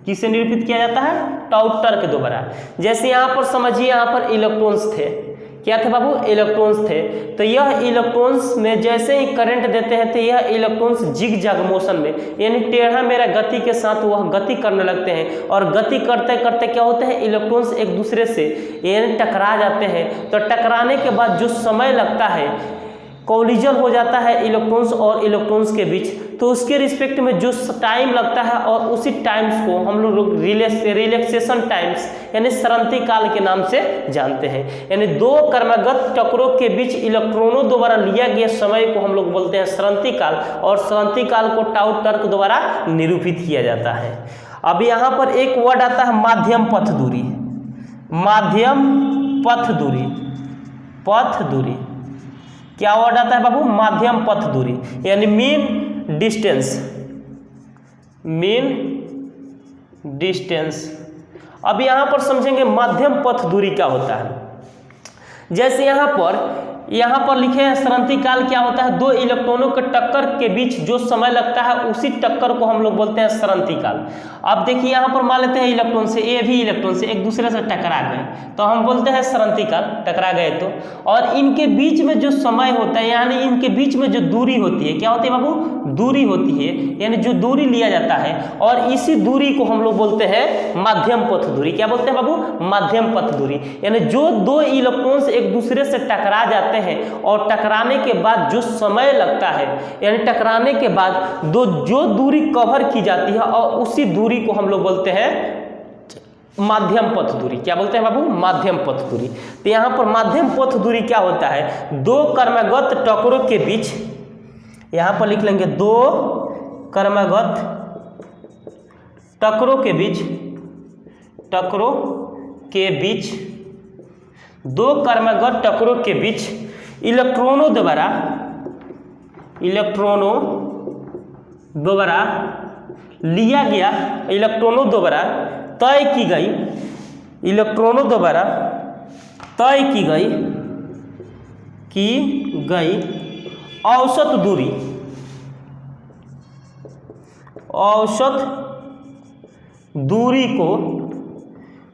किसे निरूपित किया जाता है? टाउ टर्क द्वारा। जैसे यहाँ पर समझिए, यहाँ पर इलेक्ट्रॉन्स थे, क्या थे बाबू? इलेक्ट्रॉन्स थे। तो यह इलेक्ट्रॉन्स में जैसे ही करंट देते हैं तो यह इलेक्ट्रॉन्स जिग जैग मोशन में यानी टेढ़ा मेढ़ा गति के साथ वह गति करने लगते हैं और गति करते करते क्या होते हैं, इलेक्ट्रॉन्स एक दूसरे से यानी टकरा जाते हैं। तो टकराने के बाद जो समय लगता है, कोलिजन हो जाता है इलेक्ट्रॉन्स और इलेक्ट्रॉन्स के बीच, तो उसके रिस्पेक्ट में जो टाइम लगता है और उसी टाइम्स को हम लोग रिलैक्सेशन टाइम्स यानी सरंती काल के नाम से जानते हैं। यानी दो क्रमागत टक्करों के बीच इलेक्ट्रॉनों द्वारा लिया गया समय को हम लोग बोलते हैं सरंती काल, और सरंती काल को टाउ तर्क द्वारा निरूपित किया जाता है। अब यहाँ पर एक वर्ड आता है माध्यम पथ दूरी। माध्यम पथ दूरी, पथ दूरी क्या वर्ड आता है बाबू? माध्यम पथ दूरी यानी मीन डिस्टेंस, मीन डिस्टेंस। अब यहाँ पर समझेंगे माध्यम पथ दूरी क्या होता है। जैसे यहाँ पर लिखे हैं सरंती काल क्या होता है, दो इलेक्ट्रॉनों के टक्कर के बीच जो समय लगता है उसी टक्कर को हम लोग बोलते हैं सरंती काल। अब देखिए यहाँ पर मान लेते हैं इलेक्ट्रॉन से, ये भी इलेक्ट्रॉन से एक दूसरे से टकरा गए तो हम बोलते हैं सरंती काल, टकरा गए तो। और इनके बीच में जो समय होता है यानी इनके बीच में जो दूरी होती है, क्या होती है बाबू? दूरी होती है, यानी जो दूरी लिया जाता है और इसी दूरी को हम लोग बोलते हैं माध्यम पथ दूरी। क्या बोलते हैं बाबू? माध्यम पथ दूरी। यानी जो दो इलेक्ट्रॉन्स एक दूसरे से टकरा जाते हैं और टकराने के बाद जो समय लगता है, यानी टकराने के बाद जो दूरी कवर की जाती है और उसी दूरी को हम लोग बोलते हैं माध्यम पथ दूरी। क्या बोलते हैं बाबू? माध्यम पथ दूरी। तो यहाँ पर माध्यम पथ दूरी क्या होता है, दो क्रमागत टक्करों के बीच, यहाँ पर लिख लेंगे दो क्रमागत टक्करों के बीच, टक्करों के बीच, दो क्रमागत टक्करों के बीच इलेक्ट्रॉनों द्वारा लिया गया, इलेक्ट्रॉनों द्वारा तय की गई, इलेक्ट्रॉनों द्वारा तय की गई औसत दूरी, औसत दूरी को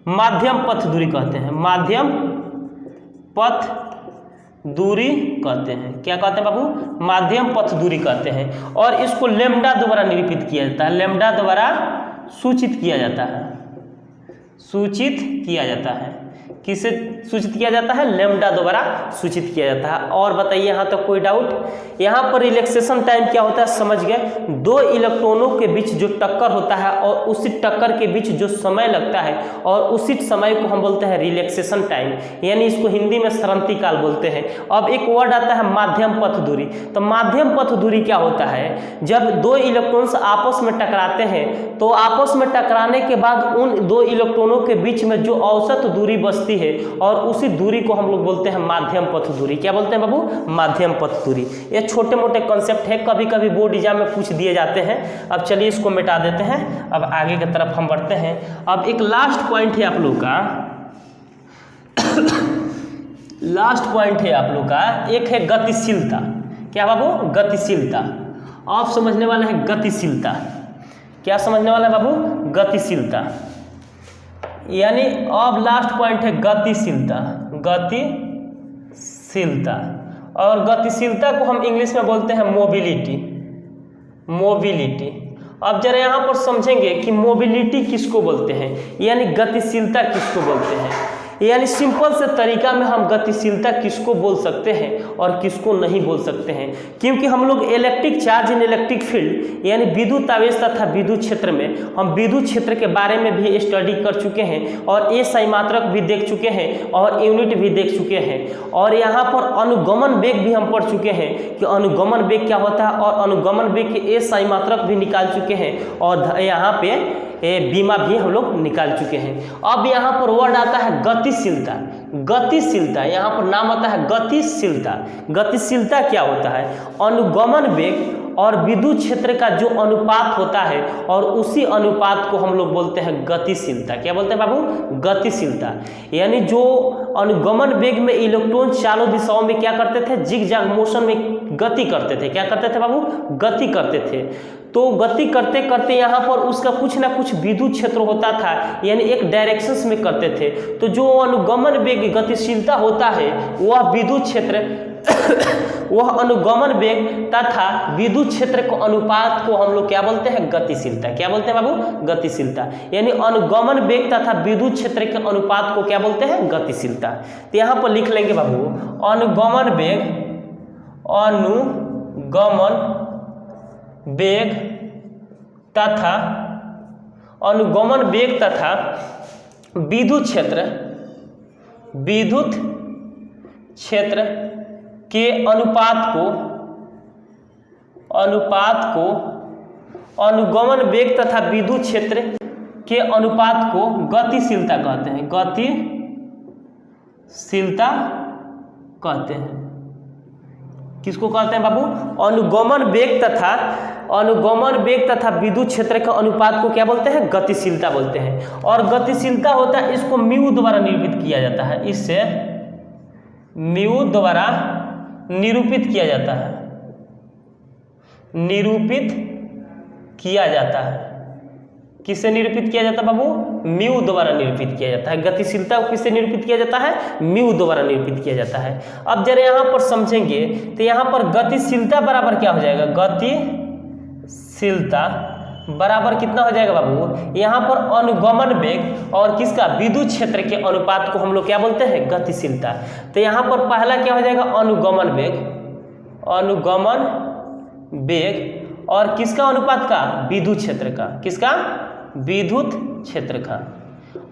माध्यम पथ दूरी कहते हैं। माध्यम पथ दूरी कहते हैं। क्या कहते हैं बाबू? माध्यम पथ दूरी कहते हैं। और इसको लैम्डा द्वारा निरूपित किया जाता है, लैम्डा द्वारा सूचित किया जाता है, सूचित किया जाता है। किससे सूचित किया जाता है? लैम्डा द्वारा सूचित किया जाता है। और बताइए यहाँ तक कोई डाउट? यहाँ पर रिलैक्सेशन टाइम क्या होता है, समझ गए? दो इलेक्ट्रॉनों के बीच जो टक्कर होता है और उसी टक्कर के बीच जो समय लगता है और उसी समय को हम बोलते हैं रिलैक्सेशन टाइम, यानी इसको हिंदी में सरंती काल बोलते हैं। अब एक वर्ड आता है माध्यम पथ दूरी। तो माध्यम पथ दूरी क्या होता है, जब दो इलेक्ट्रॉन्स आपस में टकराते हैं तो आपस में टकराने के बाद उन दो इलेक्ट्रॉनों के बीच में जो औसत दूरी बचती है और उसी दूरी को हम लोग बोलते हैं माध्यम पथ दूरी। क्या बोलते हैं बाबू? माध्यम पथ दूरी। ये छोटे मोटे कॉन्सेप्ट है, कभी कभी बोर्ड एग्जाम में पूछ दिए जाते हैं। अब चलिए इसको मिटा देते हैं, अब आगे की तरफ हम बढ़ते हैं। अब एक लास्ट पॉइंट है आप लोग का लास्ट पॉइंट है आप लोग का, एक है गतिशीलता। क्या बाबू? गतिशीलता। आप समझने वाला है गतिशीलता। क्या समझने वाला है बाबू? गतिशीलता। यानी अब लास्ट पॉइंट है गतिशीलता, गतिशीलता। और गतिशीलता को हम इंग्लिश में बोलते हैं मोबिलिटी, मोबिलिटी। अब जरा यहाँ पर समझेंगे कि मोबिलिटी किसको बोलते हैं, यानी गतिशीलता किसको बोलते हैं। यानी सिंपल से तरीका में हम गतिशीलता किसको बोल सकते हैं और किसको नहीं बोल सकते हैं, क्योंकि हम लोग electric charge in electric field यानी विद्युत आवेश तथा विद्युत क्षेत्र में हम विद्युत क्षेत्र के बारे में भी स्टडी कर चुके हैं और SI मात्रक भी देख चुके हैं और यूनिट भी देख चुके हैं। और यहाँ पर अनुगमन वेग भी हम पढ़ चुके हैं कि अनुगमन वेग क्या होता है और अनुगमन वेग के SI मात्रक भी निकाल चुके हैं और यहाँ पे बीमा भी हम लोग निकाल चुके हैं। अब यहाँ पर वर्ड आता है गतिशीलता। गतिशीलता, यहाँ पर नाम आता है गतिशीलता। गतिशीलता क्या होता है? अनुगमन वेग और विद्युत क्षेत्र का जो अनुपात होता है और उसी अनुपात को हम लोग बोलते हैं गतिशीलता। क्या बोलते हैं बाबू? गतिशीलता। यानी जो अनुगमन वेग में इलेक्ट्रॉन चारों दिशाओं में क्या करते थे? जिग-जैग मोशन में गति करते थे। क्या करते थे बाबू? गति करते थे। तो गति करते करते यहाँ पर उसका कुछ ना कुछ विद्युत क्षेत्र होता था, यानी एक डायरेक्शंस में करते थे। तो जो अनुगमन वेग गतिशीलता होता है वह विद्युत क्षेत्र वह अनुगमन वेग तथा विद्युत क्षेत्र को अनुपात को हम लोग क्या बोलते हैं? गतिशीलता। क्या बोलते हैं बाबू? गतिशीलता। यानी अनुगमन वेग तथा विद्युत क्षेत्र के अनुपात को क्या बोलते हैं? गतिशीलता। तो यहाँ पर लिख लेंगे बाबू, अनुगमन वेग तथा अनुगमन वेग तथा विद्युत क्षेत्र के अनुपात को अनुगमन वेग तथा विद्युत क्षेत्र के अनुपात को गतिशीलता कहते हैं। गतिशीलता कहते हैं। किसको कहते हैं बाबू? अनुगमन वेग तथा विद्युत क्षेत्र के अनुपात को क्या बोलते हैं? गतिशीलता बोलते हैं। और गतिशीलता होता है, इसको म्यू द्वारा निरूपित किया जाता है। इससे म्यू द्वारा निरूपित किया जाता है। किससे निरूपित किया जाता है बाबू? म्यू द्वारा निरूपित किया जाता है। गतिशीलता को किससे निरूपित किया जाता है? म्यू द्वारा निरूपित किया जाता है। अब जरा यहाँ पर समझेंगे तो यहाँ पर गतिशीलता बराबर क्या हो जाएगा? गतिशीलता बराबर कितना हो जाएगा बाबू? यहाँ पर अनुगमन वेग और किसका? विद्युत क्षेत्र के अनुपात को हम लोग क्या बोलते हैं? गतिशीलता। तो यहाँ पर पहला क्या हो जाएगा? अनुगमन वेग और किसका अनुपात का? विद्युत क्षेत्र का। किसका? विद्युत क्षेत्र का।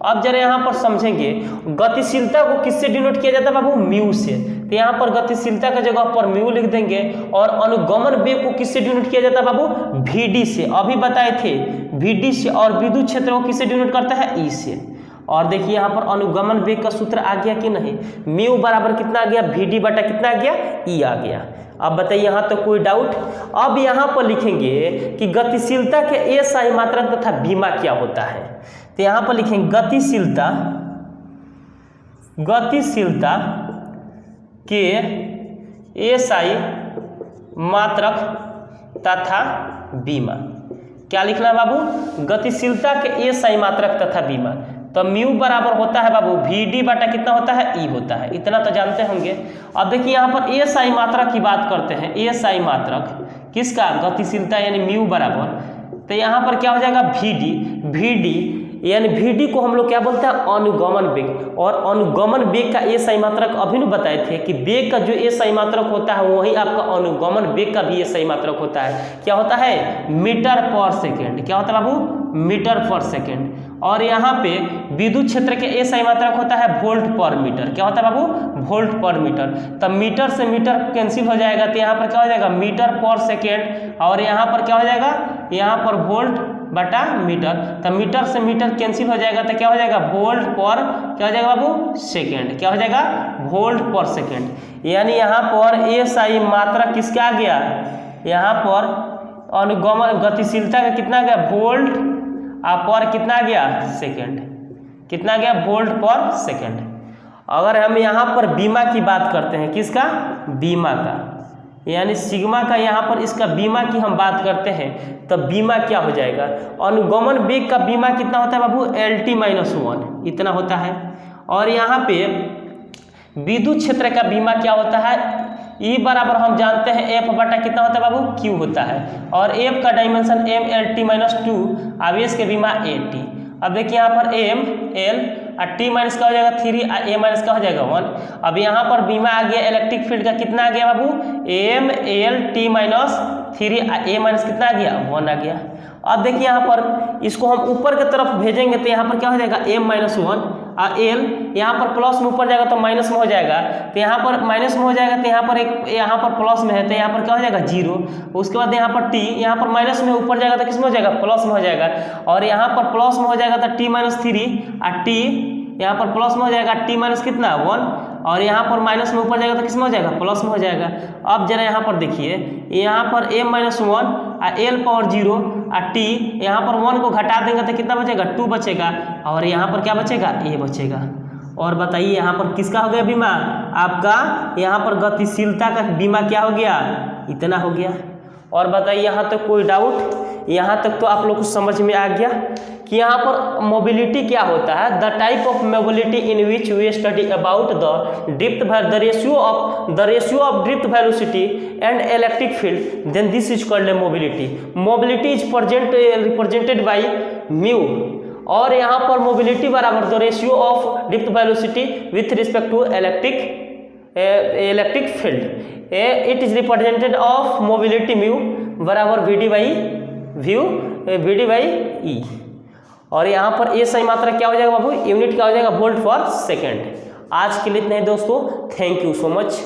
अब जरा यहाँ पर समझेंगे गतिशीलता को किससे डिनोट किया जाता है बाबू? म्यू से। तो यहाँ पर गतिशीलता का जगह पर म्यू लिख देंगे। और अनुगमन वेग को किससे डिनोट किया जाता है बाबू? Vd से। अभी बताए थे Vd से। और विद्युत क्षेत्र को किससे डिनोट करता है? E से। और देखिए यहाँ पर अनुगमन वेग का सूत्र आ गया कि नहीं? म्यू बराबर कितना आ गया? Vd बटा कितना आ गया? E आ गया। अब बताइए यहाँ तो कोई डाउट? अब यहाँ पर लिखेंगे कि गतिशीलता के एसआई मात्रक तथा बीमा क्या होता है। तो यहाँ पर लिखेंगे गतिशीलता के एसआई मात्रक तथा बीमा। क्या लिखना है बाबू? गतिशीलता के एसआई मात्रक तथा बीमा। तो म्यू बराबर होता है बाबू Vd बटा कितना होता है? E होता है। इतना तो जानते होंगे। अब देखिए यहाँ पर एसआई मात्रक की बात करते हैं। एसआई मात्रक किसका? गतिशीलता, यानी म्यू बराबर। तो यहाँ पर क्या हो जाएगा? Vd यानी Vd को हम लोग क्या बोलते हैं? अनुगमन वेग। और अनुगमन वेग का एसआई मात्रक अभी नहीं बताए थे कि वेग का जो एसआई मात्रक होता है वही आपका अनुगमन वेग का भी एसआई मात्रक होता है। क्या होता है? मीटर पर सेकेंड। क्या होता है बाबू? मीटर पर सेकेंड। और यहाँ पे विद्युत क्षेत्र के एसआई मात्रक होता है वोल्ट पर मीटर। क्या होता है बाबू? वोल्ट पर मीटर। तब मीटर से मीटर कैंसिल हो जाएगा तो यहाँ पर क्या हो जाएगा? मीटर पर सेकेंड। और यहाँ पर क्या हो जाएगा? यहाँ पर वोल्ट बटा मीटर। तो मीटर से मीटर कैंसिल हो जाएगा तो क्या हो जाएगा? वोल्ट पर क्या हो जाएगा बाबू? सेकेंड। क्या हो जाएगा? वोल्ट पर सेकेंड। यानी यहाँ पर एसआई मात्रक किसका आ गया? यहाँ पर अनुगमन गतिशीलता का कितना आ गया? वोल्ट पर कितना आ गया? सेकेंड। कितना आ गया? वोल्ट पर सेकेंड। अगर हम यहाँ पर बीमा की बात करते हैं, किसका? बीमा का, यानी सिग्मा का यहाँ पर इसका बीमा की हम बात करते हैं तब बीमा क्या हो जाएगा? अनुगमन वेग का बीमा कितना होता है बाबू? LT-1 इतना होता है। और यहाँ पे विद्युत क्षेत्र का बीमा क्या होता है? E बराबर हम जानते हैं F बटा कितना होता है बाबू? Q होता है। और F का डायमेंशन MLT-2, आवेश के बीमा AT। अब देखिए यहाँ पर M L और T माइनस का हो जाएगा 3 और A माइनस का हो जाएगा 1। अब यहाँ पर बीमा आ गया इलेक्ट्रिक फील्ड का कितना आ गया बाबू? M L T माइनस 3 और A माइनस कितना आ गया? 1 आ गया। अब देखिए यहाँ पर इसको हम ऊपर की तरफ भेजेंगे तो यहाँ पर क्या हो जाएगा? M-1 और L यहाँ पर प्लस में ऊपर जाएगा तो माइनस में हो जाएगा। तो यहाँ पर माइनस में हो जाएगा तो यहाँ पर एक यहाँ पर प्लस में है तो यहाँ पर क्या हो जाएगा? 0। उसके बाद यहाँ पर T यहाँ पर माइनस में ऊपर जाएगा तो किस में हो जाएगा? प्लस में हो जाएगा। और यहाँ पर प्लस में हो जाएगा तो T-3 और T यहाँ पर प्लस में हो जाएगा T माइनस कितना? 1। और यहाँ पर माइनस में ऊपर जाएगा तो किस में हो जाएगा, प्लस में हो जाएगा। अब जरा यहाँ पर देखिए, यहाँ पर m - 1 l पावर 0 t, यहाँ पर 1 को घटा देंगे तो कितना बचेगा, 2 बचेगा, और यहाँ पर क्या बचेगा, a बचेगा। और बताइए यहाँ पर किसका हो गया बीमा, आपका यहाँ पर गतिशीलता का बीमा क्या हो गया, इतना हो गया। और बताइए यहाँ तक कोई डाउट, यहाँ तक तो आप लोग को समझ में आ गया कि यहाँ पर मोबिलिटी क्या होता है। The type of mobility in which we study about the ratio of drift velocity and electric field, then this is called mobility. Mobility is represented by mu, और यहाँ पर मोबिलिटी बराबर the ratio of drift velocity with respect to electric field, it is represented of mobility mu बराबर V D by E. और यहाँ पर ए सही मात्रा क्या हो जाएगा बाबू, यूनिट क्या हो जाएगा, वोल्ट पर सेकेंड। आज के लिए इतना ही दोस्तों, थैंक यू सो मच।